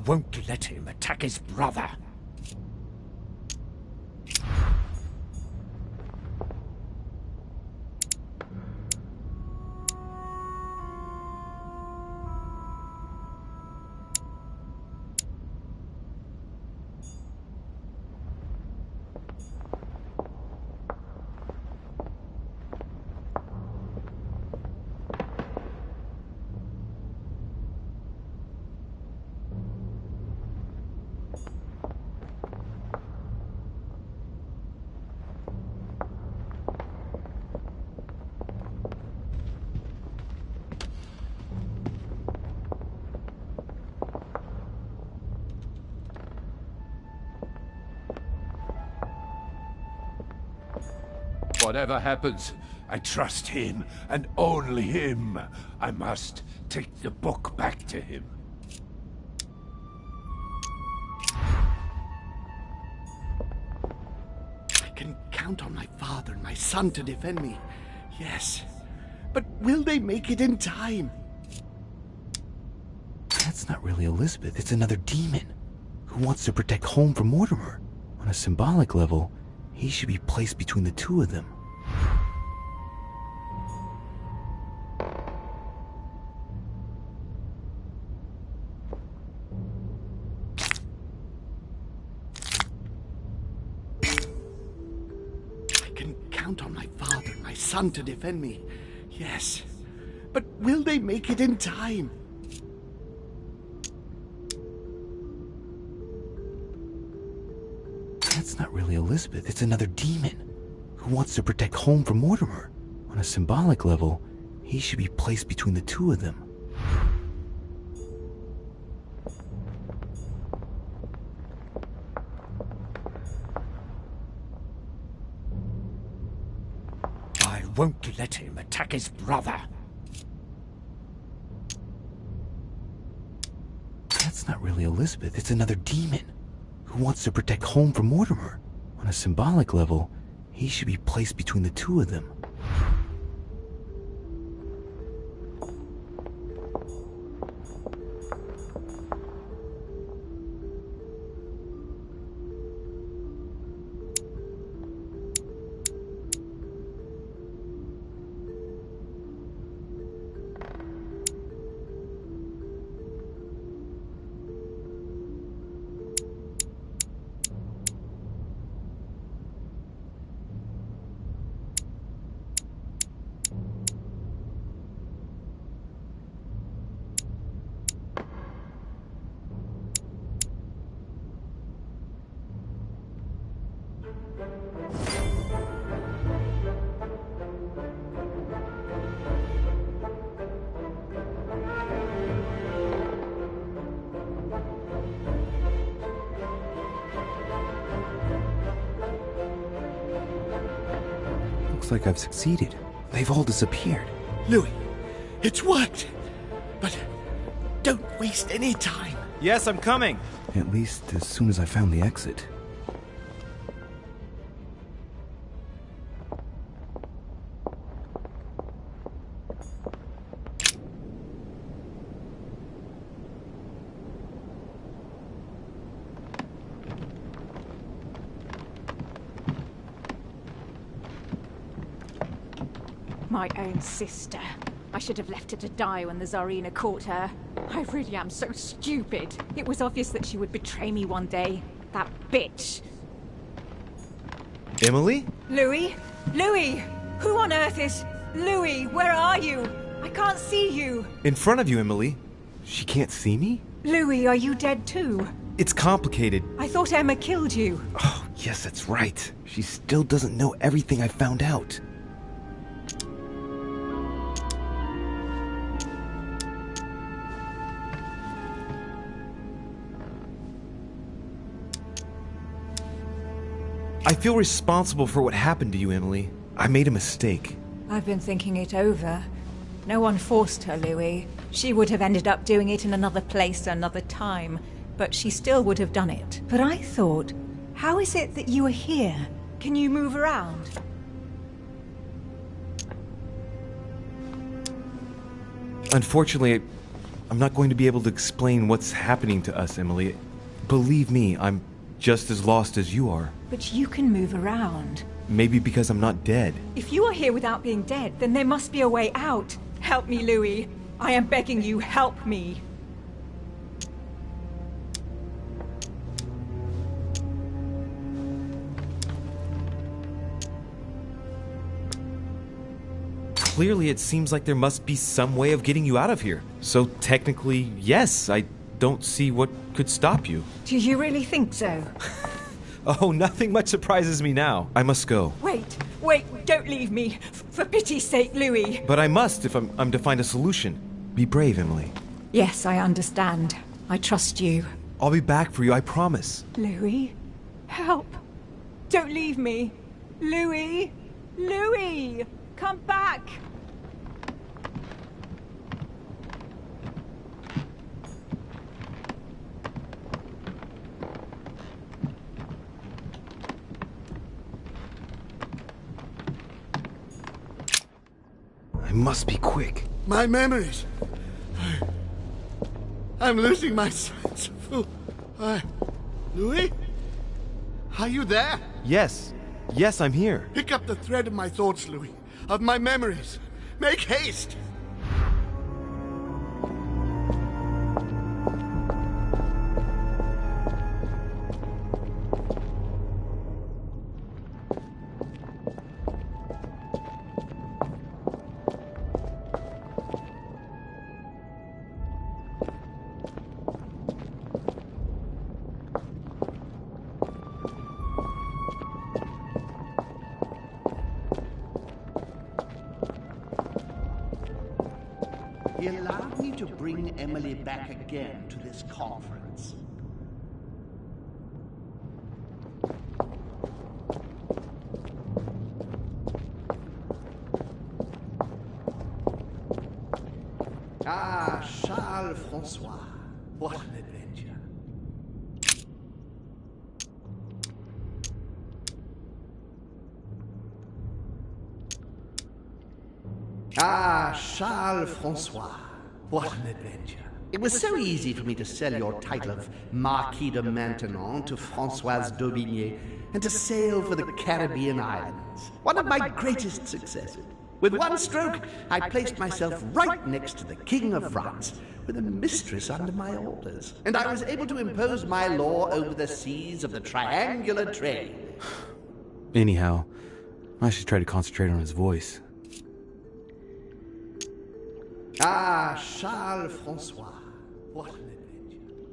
won't let him attack his brother. Whatever happens, I trust him, and only him. I must take the book back to him. I can count on my father and my son to defend me. Yes. But will they make it in time? That's not really Elizabeth. It's another demon who wants to protect home from Mortimer. On a symbolic level, he should be placed between the two of them. I can count on my father and my son to defend me. Yes. But will they make it in time? That's not really Elizabeth. It's another demon who wants to protect home from Mortimer. On a symbolic level, he should be placed between the two of them. I won't let him attack his brother. That's not really Elizabeth. It's another demon who wants to protect home from Mortimer. On a symbolic level, he should be placed between the two of them. Looks like I've succeeded. They've all disappeared. Louis, it's worked. But don't waste any time. Yes, I'm coming. At least as soon as I found the exit. My own sister. I should have left her to die when the Tsarina caught her. I really am so stupid. It was obvious that she would betray me one day. That bitch. Emily? Louis? Louis! Who on earth is... Louis, where are you? I can't see you. In front of you, Emily. She can't see me? Louis, are you dead too? It's complicated. I thought Emma killed you. Oh, yes, that's right. She still doesn't know everything I found out. I feel responsible for what happened to you, Emily. I made a mistake. I've been thinking it over. No one forced her, Louis. She would have ended up doing it in another place, another time, but she still would have done it. But I thought, how is it that you are here? Can you move around? Unfortunately, I'm not going to be able to explain what's happening to us, Emily. Believe me, I'm just as lost as you are. But you can move around. Maybe because I'm not dead. If you are here without being dead, then there must be a way out. Help me, Louis. I am begging you, help me. Clearly, it seems like there must be some way of getting you out of here. So technically, yes, I don't see what could stop you. Do you really think so? Oh, nothing much surprises me now. I must go. Wait, don't leave me. For pity's sake, Louis. But I must if I'm to find a solution. Be brave, Emily. Yes, I understand. I trust you. I'll be back for you, I promise. Louis, help. Don't leave me. Louis! Louis! Come back! I must be quick. My memories. I'm losing my sense of Louis? Are you there? Yes, I'm here. Pick up the thread of my thoughts, Louis. Of my memories. Make haste! He allowed me to bring Emily back again to this conference. Ah, Charles Francois. What an adventure. Ah, Charles Francois. What an adventure. It was so easy for me to sell your title of Marquis de Maintenon to Françoise d'Aubigné and to sail for the Caribbean islands. One of my greatest successes. With one stroke, I placed myself right next to the King of France, with a mistress under my orders. And I was able to impose my law over the seas of the triangular trade. Anyhow, I should try to concentrate on his voice. Ah, Charles Francois. What an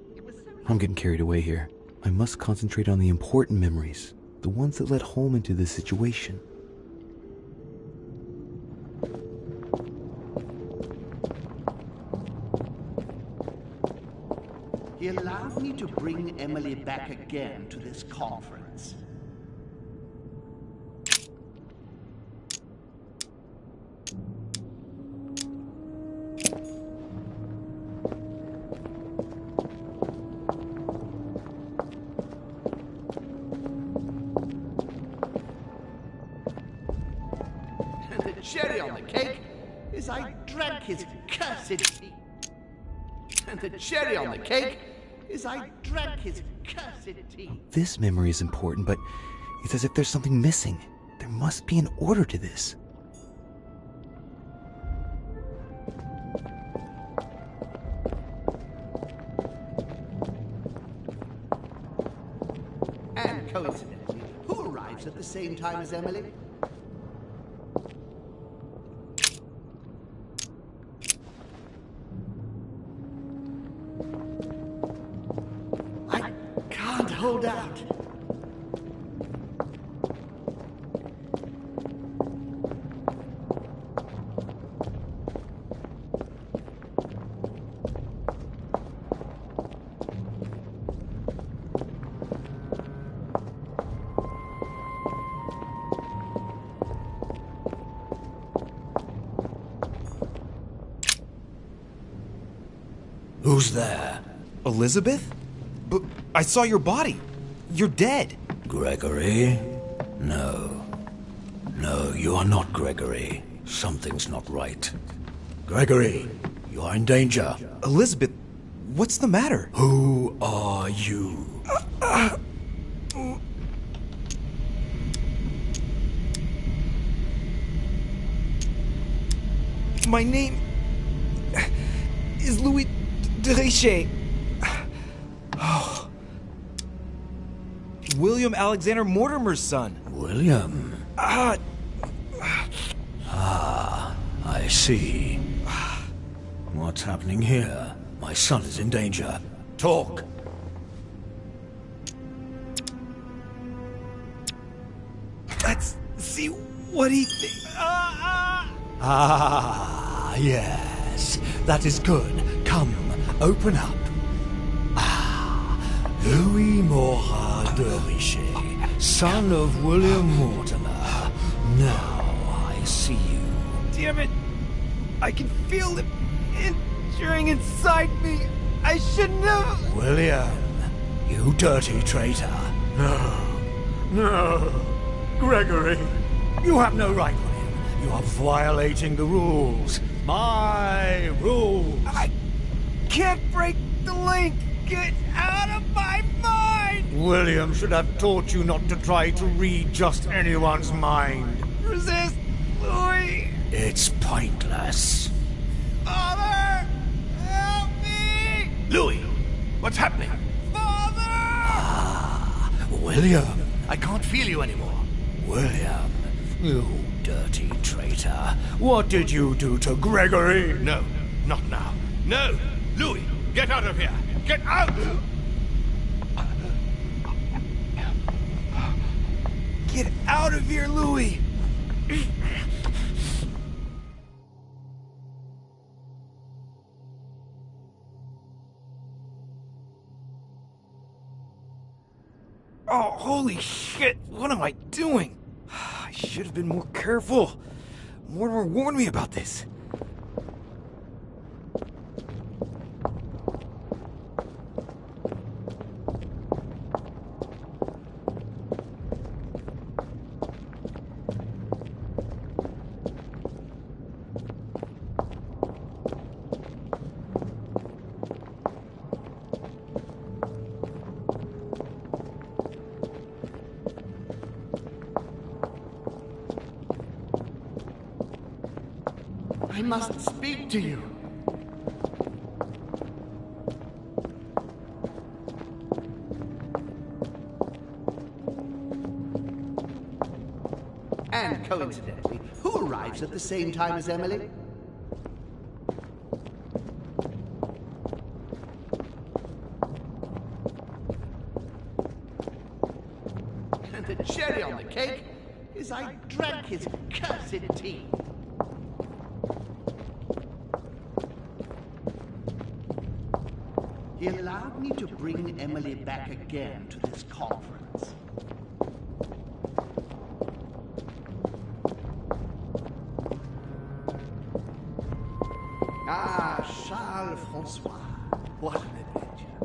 adventure. I'm getting carried away here. I must concentrate on the important memories, the ones that led home into this situation. He allowed me to bring Emily back again to this conference. And the cherry on the cake is I drank his cursed tea. And the cherry on the cake is I drank his cursed tea. This memory is important, but it's as if there's something missing. There must be an order to this. And coincidentally, who arrives at the same time as Emily? I can't hold out. Who's there? Elizabeth? But I saw your body. You're dead. Gregory? No. No, you are not Gregory. Something's not right. Gregory, You are in danger. Elizabeth, what's the matter? Who are you? My name is Louis de Richet. Oh. William Alexander Mortimer's son. William? I see. What's happening here? My son is in danger. Talk. Let's see what he yes. That is good. Come, open up. Louis Morat de Richet, son of William Mortimer. Now I see you. Damn it! I can feel it entering inside me. I shouldn't have. William, you dirty traitor. No. Gregory, you have no right, William. You are violating the rules. My rules. I can't break the link. Get out of my mind! William should have taught you not to try to read just anyone's mind. Resist, Louis! It's pointless. Father! Help me! Louis, what's happening? Father! William! I can't feel you anymore. William, you dirty traitor. What did you do to Gregory? No, not now. No! Louis, get out of here! Get out! Get out of here, Louis! Oh, holy shit! What am I doing? I should have been more careful. Mortimer warned me about this. I must speak to you. And coincidentally, who arrives at the same time as Emily? And the cherry on the cake is I drank his cursed tea. He allowed me to bring Emily back again to this conference. Ah, Charles Francois, what an adventure.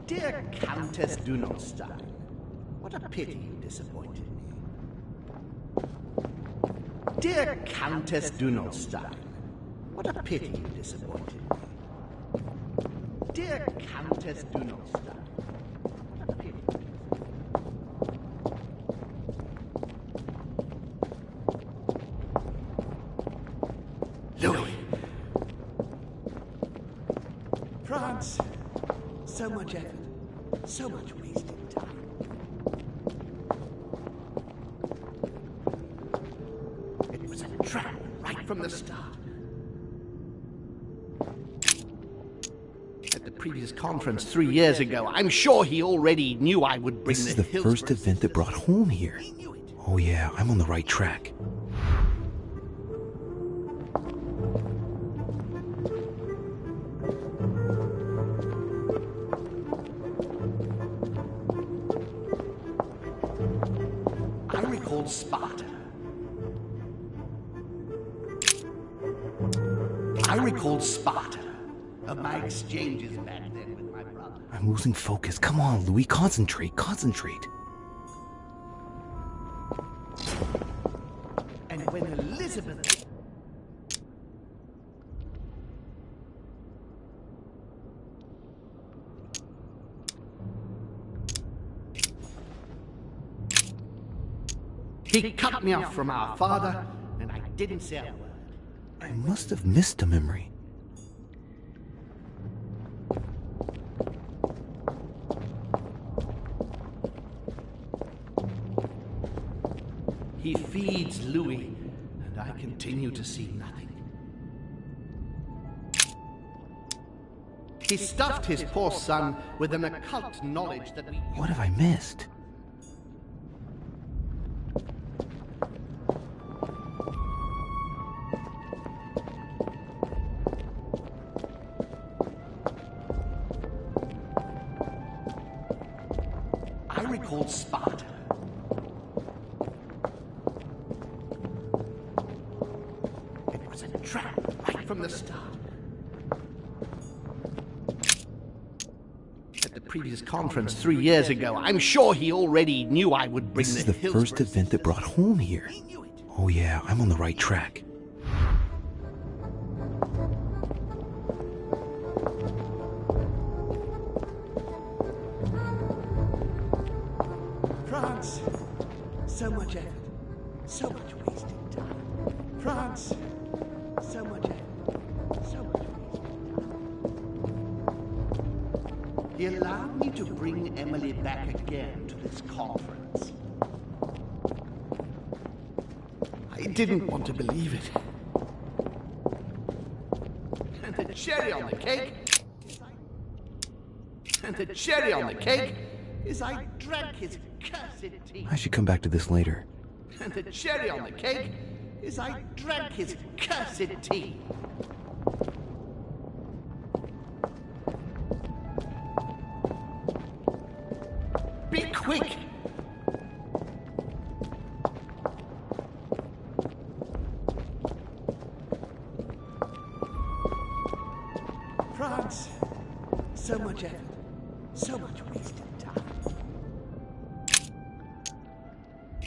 Dear Countess Dunonstein, what a pity you disappointed me. Dear Countess Dunonstein, what a pity you disappointed me. Dear Countess Dunonstein, what a pity. Louis! France, so much effort, so much wasted time. It was a trap right from the start. Previous conference 3 years ago. I'm sure he already knew I would bring This is the first event that brought home here. Oh yeah, I'm on the right track. I recall Sparta. I recalled Sparta. Of my exchanges back then with my brother. I'm losing focus. Come on, Louis, concentrate. And when Elizabeth... He cut me off from our father, and I didn't say a word. I must have missed a memory. He feeds Louis, and I continue to see nothing. He stuffed his poor son with an occult knowledge that we... What have I missed? I recall Sparta. It was a trap right from the start. At the previous conference 3 years ago, I'm sure he already knew I would bring This is the first event that brought home here. Oh yeah, I'm on the right track. France, so much effort, so much wasted time. France, so much effort, so much wasted time. He allowed me to bring Emily back again to this conference. I didn't want to believe it. And the cherry on the cake... And the cherry on the cake is I drank his cursed tea. I should come back to this later. And the cherry on the cake is I drank his cursed tea. Be quick! France, so much effort, so much wasted time.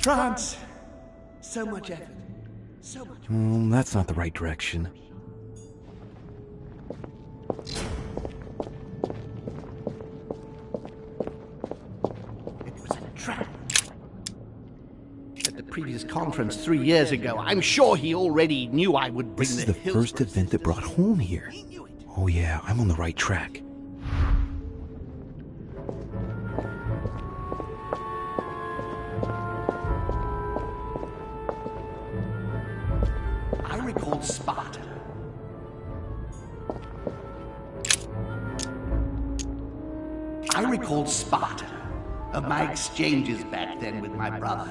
France, so much effort, so much... That's not the right direction. It was a trap. At the previous conference 3 years ago, I'm sure he already knew I would bring This is the first event that brought home here. Oh yeah, I'm on the right track. I recalled Sparta. I recalled Sparta of my exchanges back then with my brother.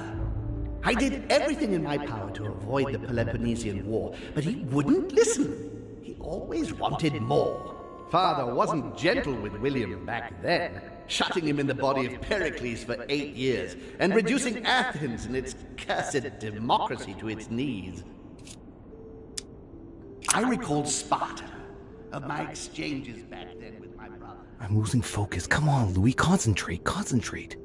I did everything in my power to avoid the Peloponnesian War, but he wouldn't listen. He always wanted more. Father wasn't gentle with William back then, shutting him in the body of Pericles for 8 years and reducing Athens and its cursed democracy to its knees. I recalled Sparta of my exchanges back then with my brother. I'm losing focus. Come on, Louis, concentrate, concentrate.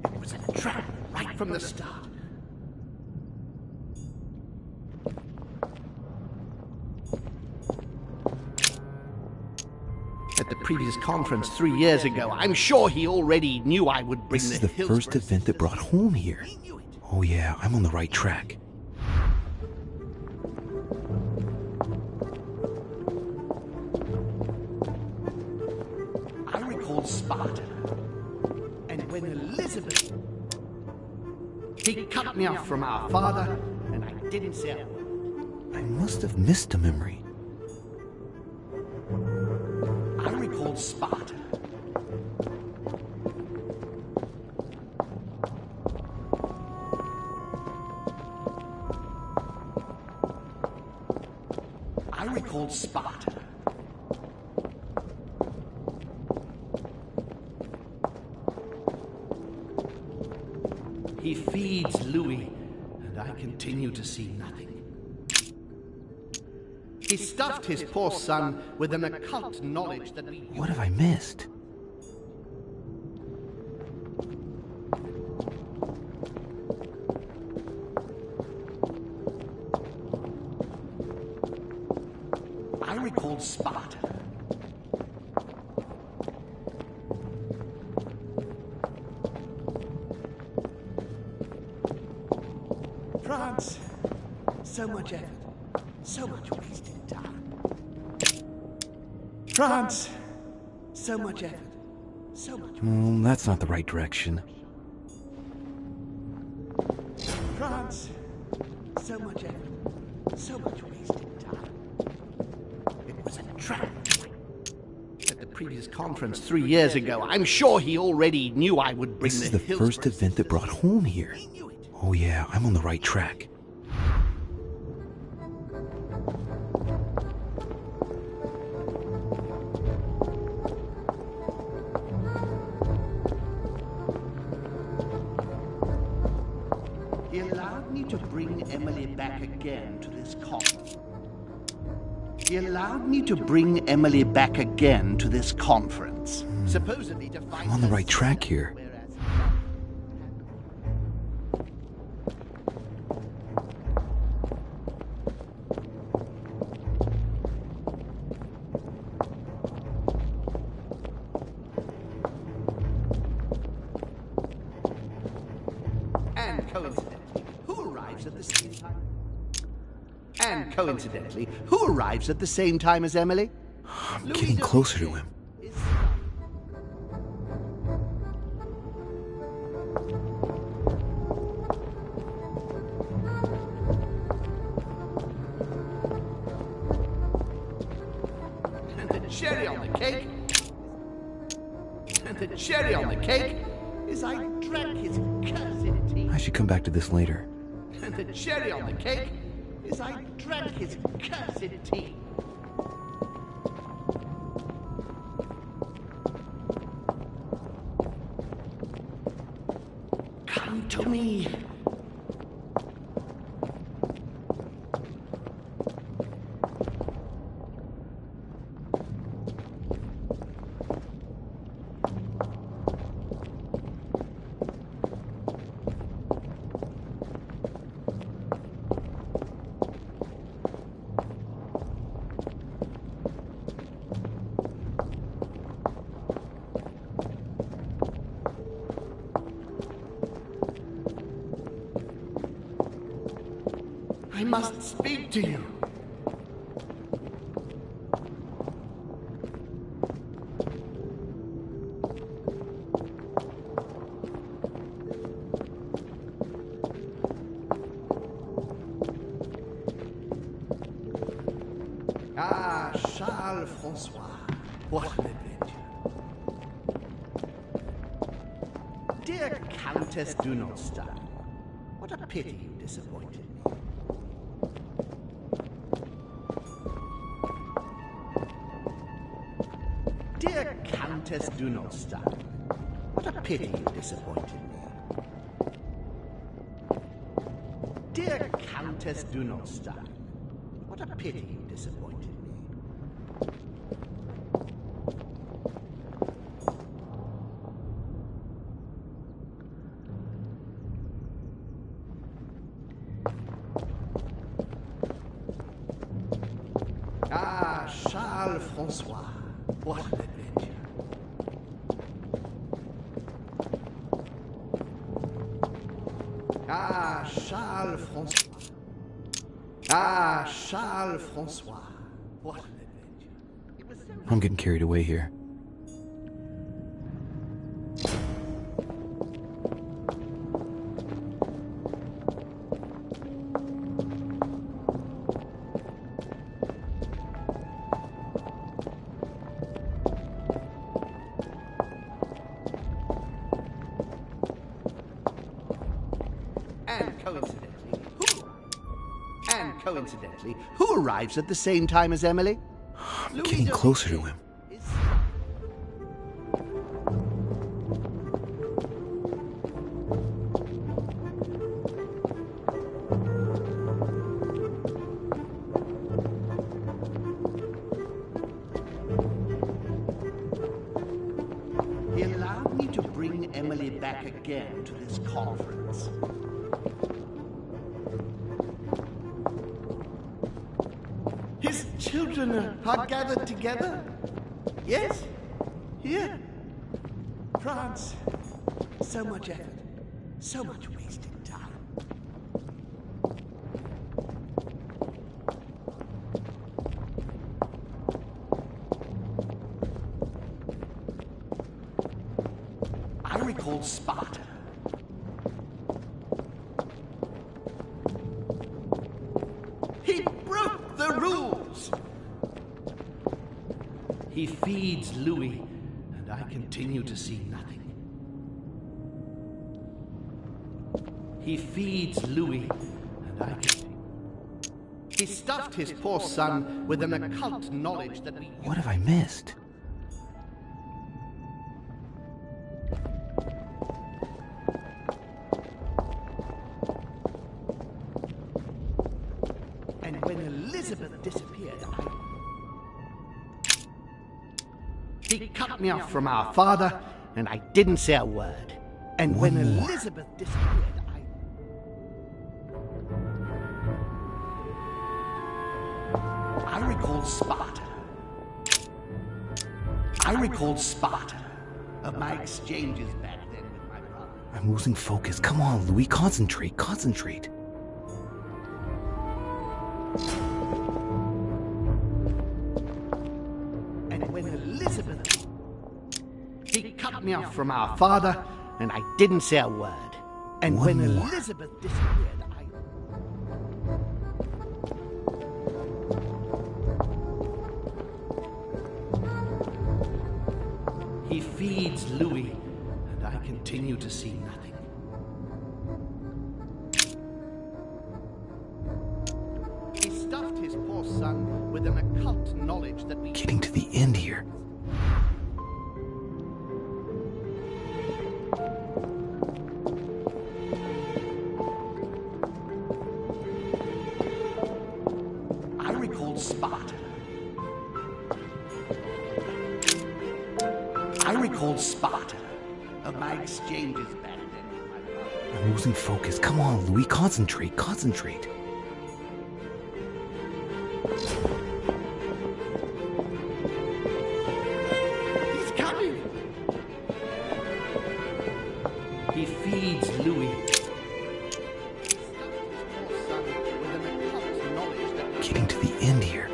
It was a trap right from the start. At the previous conference 3 years ago, I'm sure he already knew I would bring This is the first event that brought home here. Oh yeah, I'm on the right track. I recalled Sparta. And when Elizabeth... He cut me off from our father, and I didn't say a word. I must have missed a memory. I recalled Sparta. I recalled Sparta. He feeds Louis, and I continue to see nothing. He stuffed his poor son with an occult knowledge that we... What have I missed? recall Sparta. France. So much effort. So much wasted time. France. So much effort. So much. That's not the right direction. France. So much effort. So much wasted time. It was a trap. At the previous conference 3 years ago, I'm sure he already knew I would bring This the is the Hillsborough first event that brought home here. Oh yeah, I'm on the right track. He allowed me to bring Emily back again to this conference. He allowed me to bring Emily back again to this conference. Supposedly to find I'm on the right track here. And coincidentally, who arrives at the same time? And coincidentally, who arrives at the same time as Emily? I'm getting closer to him. And the cherry on the cake. And the cherry on the cake is I drank his cursed tea. I should come back to this later. And the cherry on the cake is I drank his cursed tea. Come to me. I must speak to you. Ah, Charles Francois, what an adventure. Dear Countess Dunostad, what a pity you disappointed me. Dear Countess Dunostad, what a pity you disappointed me. Dear Countess Dunostad, what a pity you disappointed me. Ah, Charles Francois, what an adventure. Ah, Charles Francois. Ah, Charles Francois, what an adventure. I'm getting carried away here. Coincidentally, who arrives at the same time as Emily? I'm getting closer to him. He allowed me to bring Emily back again to this conference. His children are gathered together. Yes, here. France. So much effort. So much wasted time. I recall Sparta. He broke the rules! He feeds Louis, and I continue to see nothing. He feeds Louis, and I can... He stuffed his poor son with an occult knowledge that we... What have I missed? And when Elizabeth disappeared, He cut me off from our father, and I didn't say a word. And when Elizabeth disappeared, I recalled Sparta. I recalled Sparta of my exchanges back then with my brother. I'm losing focus. Come on, Louis, concentrate, concentrate. And when Elizabeth... He cut me off from our father, and I didn't say a word. And when Elizabeth disappeared, He feeds Louis, and I continue to see nothing. He stuffed his poor son with an occult knowledge that we... Getting to the end here. I recalled Sparta. I recalled Sparta of my exchanges back then with my brother. I'm losing focus. Come on, Louis, concentrate, concentrate. He's coming! He feeds Louis. Getting to the end here.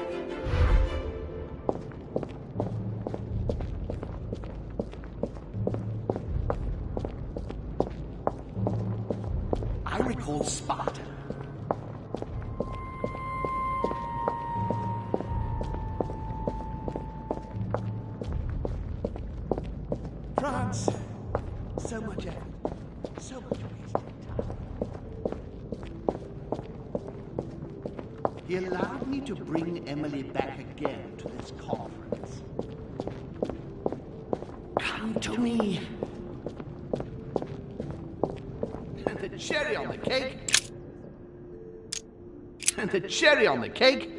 I recall Sparta. France. So much effort. So much wasted time. He allowed me to bring Emily back again to this conference. Come to me. And the cherry on the cake... And the cherry on the cake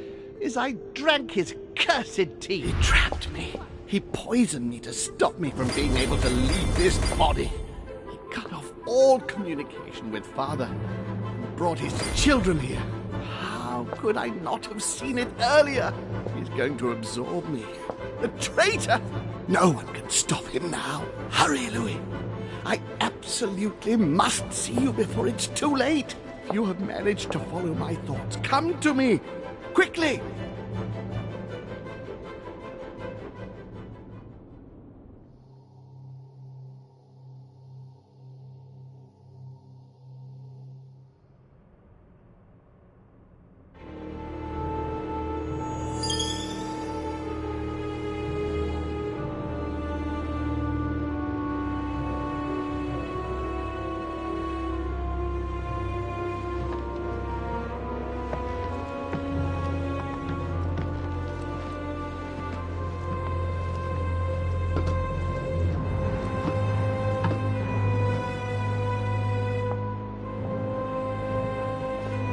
is I drank his cursed tea. He trapped me. He poisoned me to stop me from being able to leave this body. He cut off all communication with Father and brought his children here. How could I not have seen it earlier? He's going to absorb me. The traitor! No one can stop him now. Hurry, Louis. I absolutely must see you before it's too late. If you have managed to follow my thoughts, come to me. Quickly!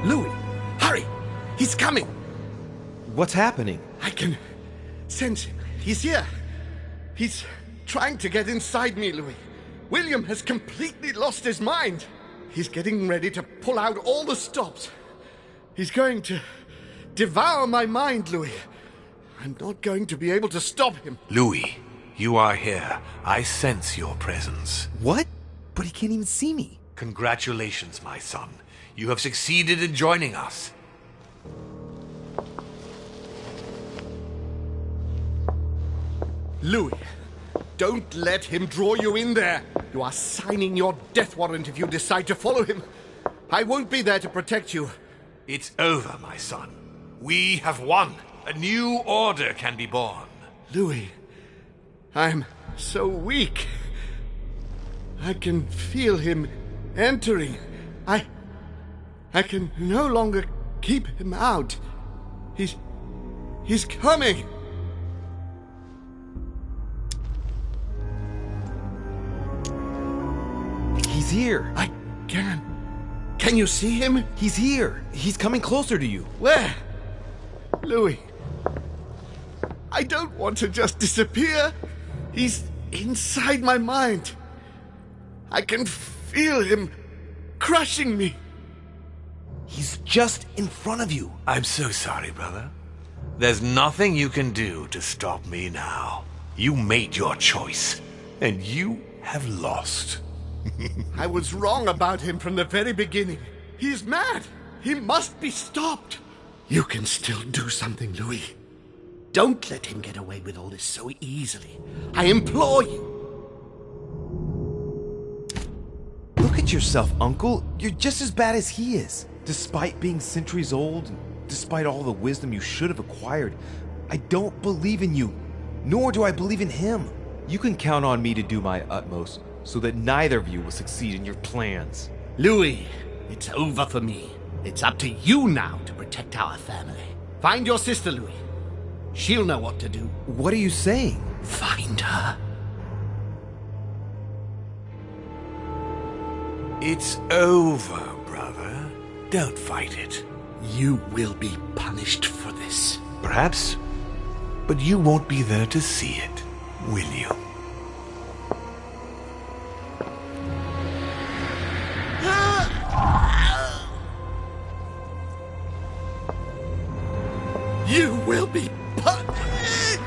Louis, hurry! He's coming! What's happening? I can sense him. He's here. He's trying to get inside me, Louis. William has completely lost his mind. He's getting ready to pull out all the stops. He's going to devour my mind, Louis. I'm not going to be able to stop him. Louis, you are here. I sense your presence. What? But he can't even see me. Congratulations, my son. You have succeeded in joining us. Louis, don't let him draw you in there. You are signing your death warrant if you decide to follow him. I won't be there to protect you. It's over, my son. We have won. A new order can be born. Louis, I'm so weak. I can feel him entering. I can no longer keep him out. He's coming. He's here. I can. Can you see him? He's here. He's coming closer to you. Where? Louis. I don't want to just disappear. He's inside my mind. I can feel him crushing me. He's just in front of you. I'm so sorry, brother. There's nothing you can do to stop me now. You made your choice, and you have lost. I was wrong about him from the very beginning. He's mad. He must be stopped. You can still do something, Louis. Don't let him get away with all this so easily. I implore you. Look at yourself, Uncle. You're just as bad as he is. Despite being centuries old, and despite all the wisdom you should have acquired, I don't believe in you, nor do I believe in him. You can count on me to do my utmost so that neither of you will succeed in your plans. Louis, it's over for me. It's up to you now to protect our family. Find your sister, Louis. She'll know what to do. What are you saying? Find her. It's over, brother. Don't fight it. You will be punished for this. Perhaps, but you won't be there to see it, will you? You will be punished!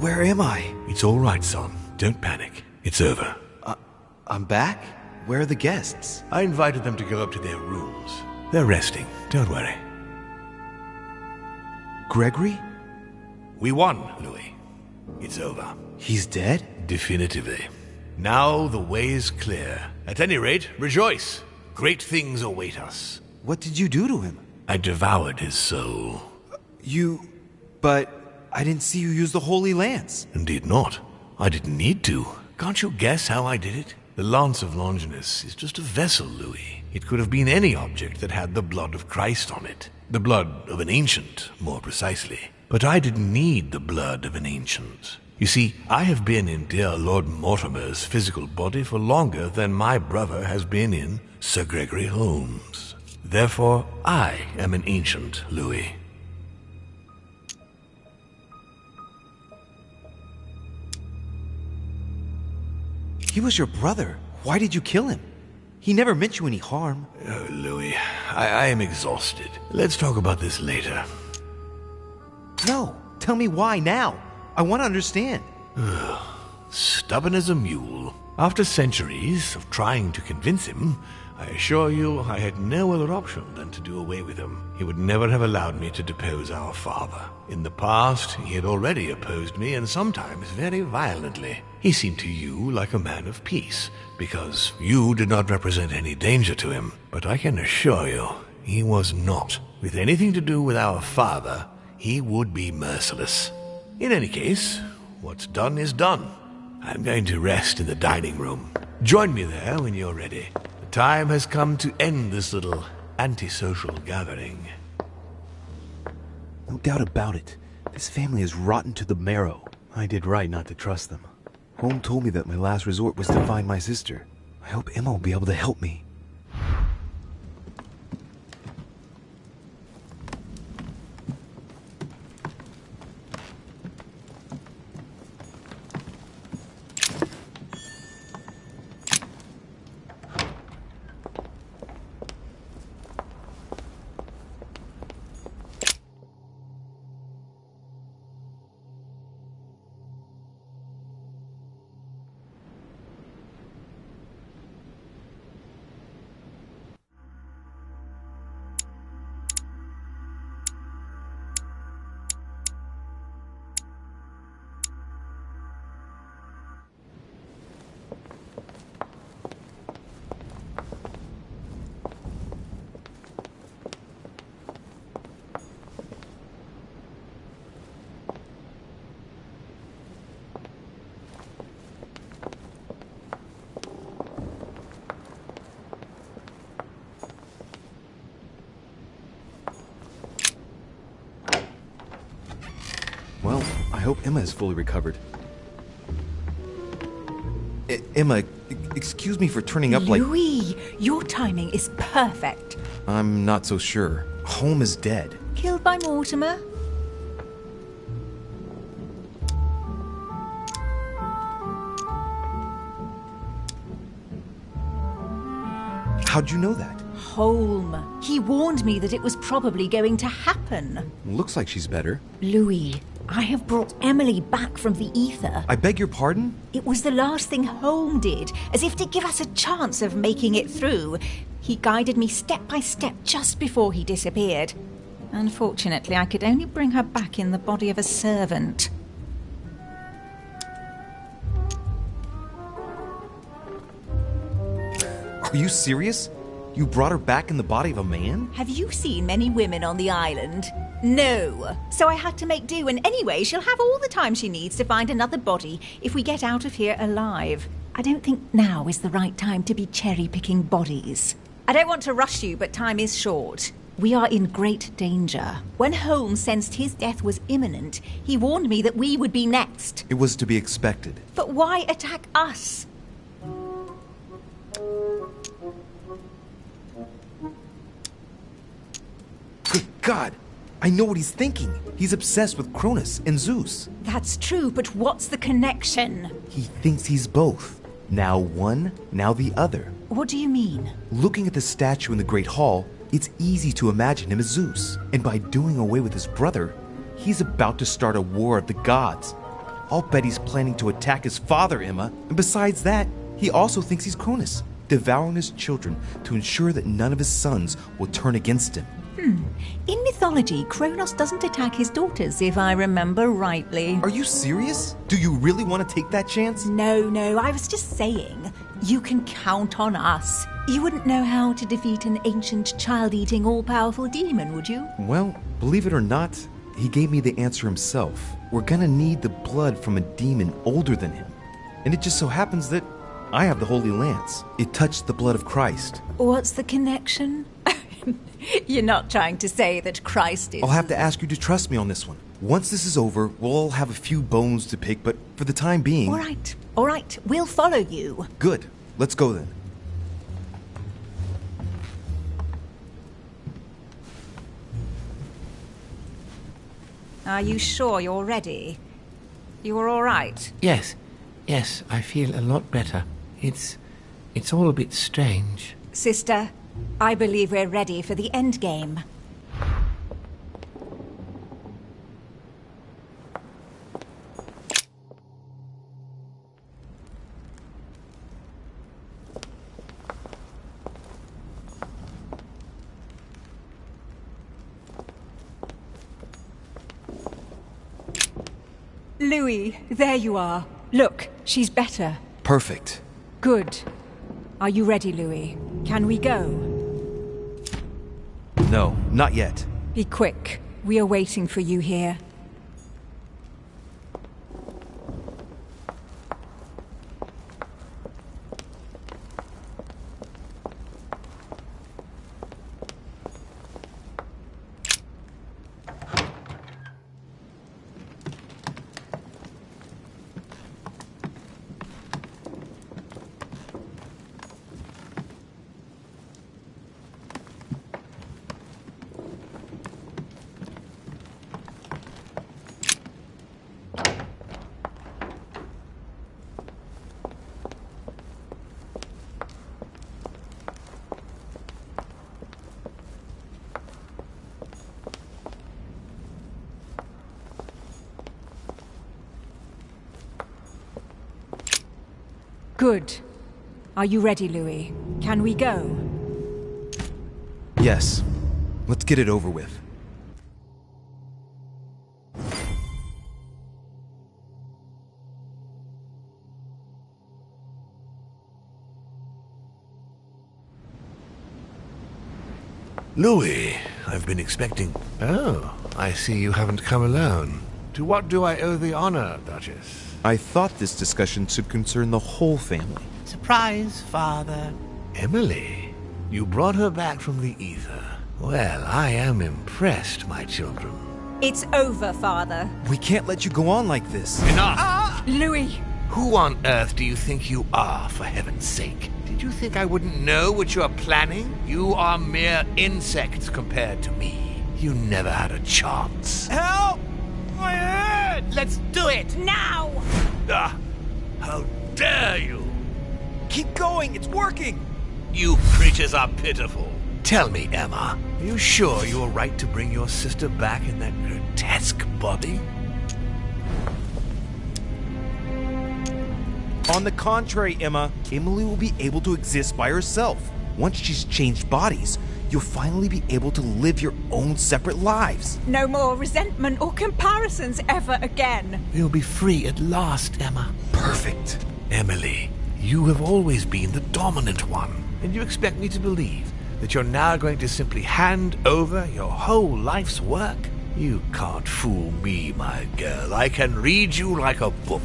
Where am I? It's all right, son. Don't panic. It's over. I'm back? Where are the guests? I invited them to go up to their rooms. They're resting. Don't worry. Gregory? We won, Louis. It's over. He's dead? Definitively. Now the way is clear. At any rate, rejoice. Great things await us. What did you do to him? I devoured his soul. But I didn't see you use the Holy Lance. Indeed not. I didn't need to. Can't you guess how I did it? The Lance of Longinus is just a vessel, Louis. It could have been any object that had the blood of Christ on it. The blood of an ancient, more precisely. But I didn't need the blood of an ancient. You see, I have been in dear Lord Mortimer's physical body for longer than my brother has been in Sir Gregory Holmes. Therefore, I am an ancient, Louis. He was your brother. Why did you kill him? He never meant you any harm. Oh, Louis, I am exhausted. Let's talk about this later. No, tell me why now. I want to understand. Stubborn as a mule. After centuries of trying to convince him, I assure you I had no other option than to do away with him. He would never have allowed me to depose our father. In the past, he had already opposed me, and sometimes very violently. He seemed to you like a man of peace, because you did not represent any danger to him. But I can assure you, he was not. With anything to do with our father, he would be merciless. In any case, what's done is done. I'm going to rest in the dining room. Join me there when you're ready. The time has come to end this little antisocial gathering. No doubt about it. This family is rotten to the marrow. I did right not to trust them. Home told me that my last resort was to find my sister. I hope Emma will be able to help me. Well, I hope Emma is fully recovered. Emma, excuse me for turning up like... Louis, your timing is perfect. I'm not so sure. Home is dead. Killed by Mortimer? How'd you know that? Holm. He warned me that it was probably going to happen. Looks like she's better. Louis, I have brought Emily back from the ether. I beg your pardon? It was the last thing Holm did, as if to give us a chance of making it through. He guided me step by step just before he disappeared. Unfortunately, I could only bring her back in the body of a servant. Are you serious? You brought her back in the body of a man? Have you seen many women on the island? No. So I had to make do, and anyway, she'll have all the time she needs to find another body if we get out of here alive. I don't think now is the right time to be cherry-picking bodies. I don't want to rush you, but time is short. We are in great danger. When Holmes sensed his death was imminent, he warned me that we would be next. It was to be expected. But why attack us? Good God! I know what he's thinking. He's obsessed with Cronus and Zeus. That's true, but what's the connection? He thinks he's both. Now one, now the other. What do you mean? Looking at the statue in the Great Hall, it's easy to imagine him as Zeus. And by doing away with his brother, he's about to start a war of the gods. I'll bet he's planning to attack his father, Emma. And besides that, he also thinks he's Cronus, devouring his children to ensure that none of his sons will turn against him. In mythology, Kronos doesn't attack his daughters, if I remember rightly. Are you serious? Do you really want to take that chance? No, I was just saying. You can count on us. You wouldn't know how to defeat an ancient, child-eating, all-powerful demon, would you? Well, believe it or not, he gave me the answer himself. We're gonna need the blood from a demon older than him. And it just so happens that I have the Holy Lance. It touched the blood of Christ. What's the connection? You're not trying to say that Christ is... I'll have to ask you to trust me on this one. Once this is over, we'll all have a few bones to pick, but for the time being... All right, we'll follow you. Good. Let's go then. Are you sure you're ready? You're all right? Yes, I feel a lot better. It's all a bit strange. Sister, I believe we're ready for the end game. Louis, there you are. Look, she's better. Perfect. Good. Are you ready, Louis? Can we go? No, not yet. Be quick. We are waiting for you here. Good. Are you ready, Louis? Can we go? Yes. Let's get it over with. Louis, I've been expecting... Oh, I see you haven't come alone. To what do I owe the honor, Duchess? I thought this discussion should concern the whole family. Surprise, Father. Emily, you brought her back from the ether. Well, I am impressed, my children. It's over, Father. We can't let you go on like this. Enough! Louis! Who on earth do you think you are, for heaven's sake? Did you think I wouldn't know what you are planning? You are mere insects compared to me. You never had a chance. Help! My head! Let's do it! Now! Ah, how dare you! Keep going, it's working! You creatures are pitiful. Tell me, Emma, are you sure you were right to bring your sister back in that grotesque body? On the contrary, Emma, Emily will be able to exist by herself. Once she's changed bodies, you'll finally be able to live your own separate lives. No more resentment or comparisons ever again. You'll be free at last, Emma. Perfect. Emily, you have always been the dominant one, and you expect me to believe that you're now going to simply hand over your whole life's work? You can't fool me, my girl. I can read you like a book.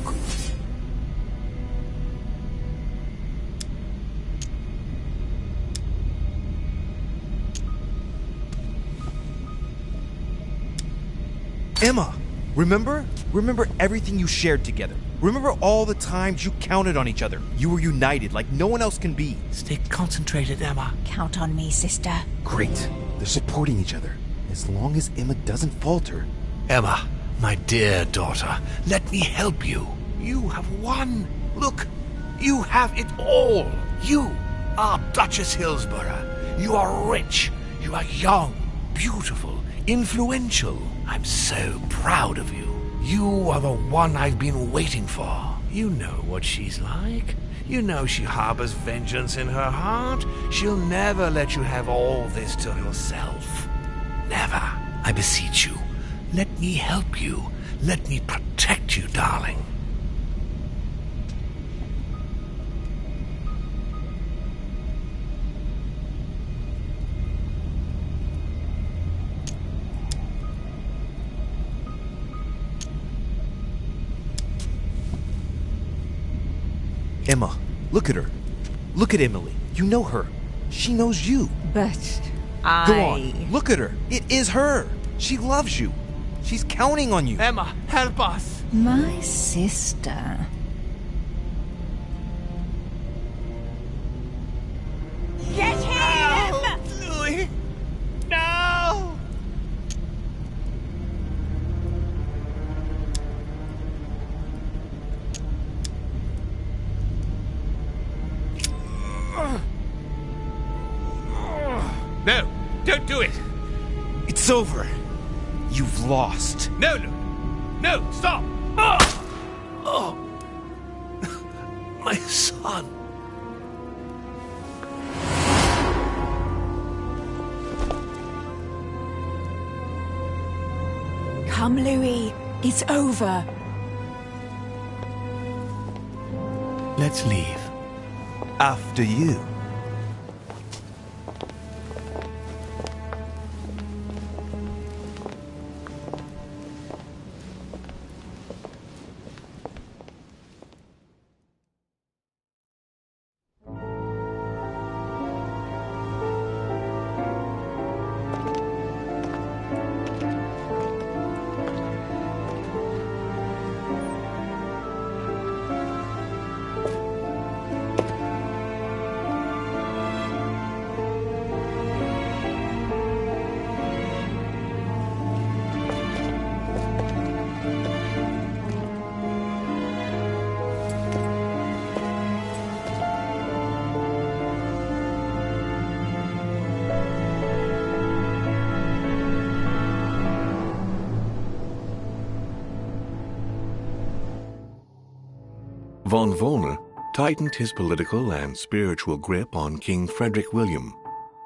Emma, remember? Remember everything you shared together. Remember all the times you counted on each other. You were united like no one else can be. Stay concentrated, Emma. Count on me, sister. Great. They're supporting each other. As long as Emma doesn't falter. Emma, my dear daughter, let me help you. You have won. Look, you have it all. You are Duchess Hillsborough. You are rich. You are young, beautiful, influential. I'm so proud of you. You are the one I've been waiting for. You know what she's like. You know she harbors vengeance in her heart. She'll never let you have all this to yourself. Never. I beseech you. Let me help you. Let me protect you, darling. Emma, look at her. Look at Emily. You know her. She knows you. But Go on. Look at her. It is her. She loves you. She's counting on you. Emma, help us. My sister. Get him! No, Louis! No! No, don't do it. It's over. You've lost. No, Louis. No, stop. Oh, my son. Come, Louis. It's over. Let's leave. After you. Von Wollner tightened his political and spiritual grip on King Frederick William.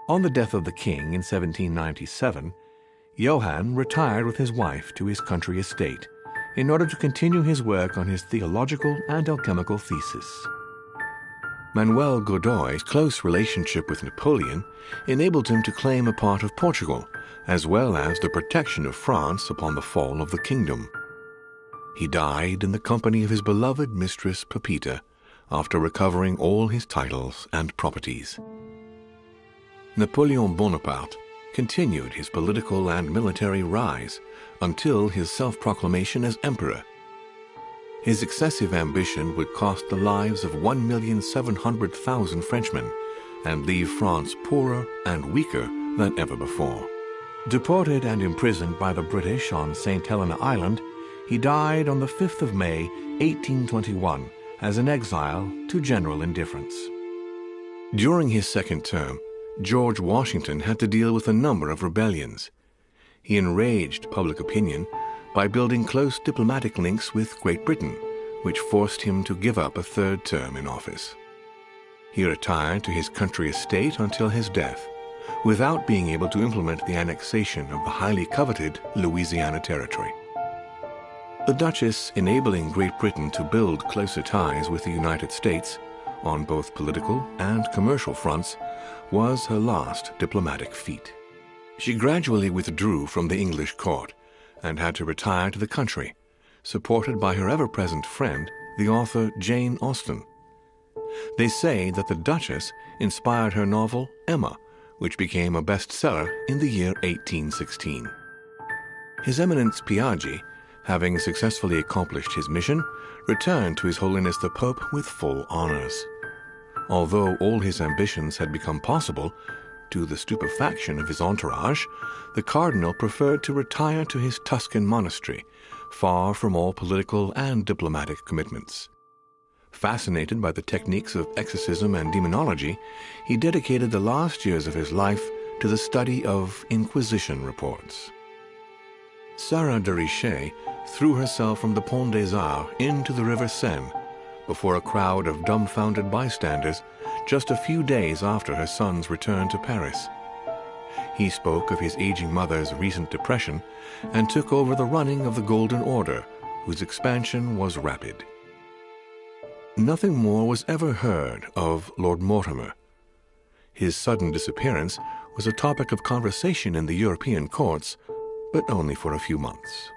On the death of the king in 1797, Johann retired with his wife to his country estate in order to continue his work on his theological and alchemical thesis. Manuel Godoy's close relationship with Napoleon enabled him to claim a part of Portugal, as well as the protection of France upon the fall of the kingdom. He died in the company of his beloved mistress Pepita after recovering all his titles and properties. Napoleon Bonaparte continued his political and military rise until his self-proclamation as emperor. His excessive ambition would cost the lives of 1,700,000 Frenchmen and leave France poorer and weaker than ever before. Deported and imprisoned by the British on St. Helena Island, he died on the 5th of May, 1821, as an exile to general indifference. During his second term, George Washington had to deal with a number of rebellions. He enraged public opinion by building close diplomatic links with Great Britain, which forced him to give up a third term in office. He retired to his country estate until his death, without being able to implement the annexation of the highly coveted Louisiana Territory. The Duchess, enabling Great Britain to build closer ties with the United States on both political and commercial fronts, was her last diplomatic feat. She gradually withdrew from the English court and had to retire to the country, supported by her ever-present friend, the author Jane Austen. They say that the Duchess inspired her novel Emma, which became a bestseller in the year 1816. His Eminence Piaggi, having successfully accomplished his mission, returned to His Holiness the Pope with full honors. Although all his ambitions had become possible, to the stupefaction of his entourage, the cardinal preferred to retire to his Tuscan monastery, far from all political and diplomatic commitments. Fascinated by the techniques of exorcism and demonology, he dedicated the last years of his life to the study of Inquisition reports. Sarah de Richet threw herself from the Pont des Arts into the River Seine before a crowd of dumbfounded bystanders just a few days after her son's return to Paris. He spoke of his aging mother's recent depression and took over the running of the Golden Order, whose expansion was rapid. Nothing more was ever heard of Lord Mortimer. His sudden disappearance was a topic of conversation in the European courts, but only for a few months.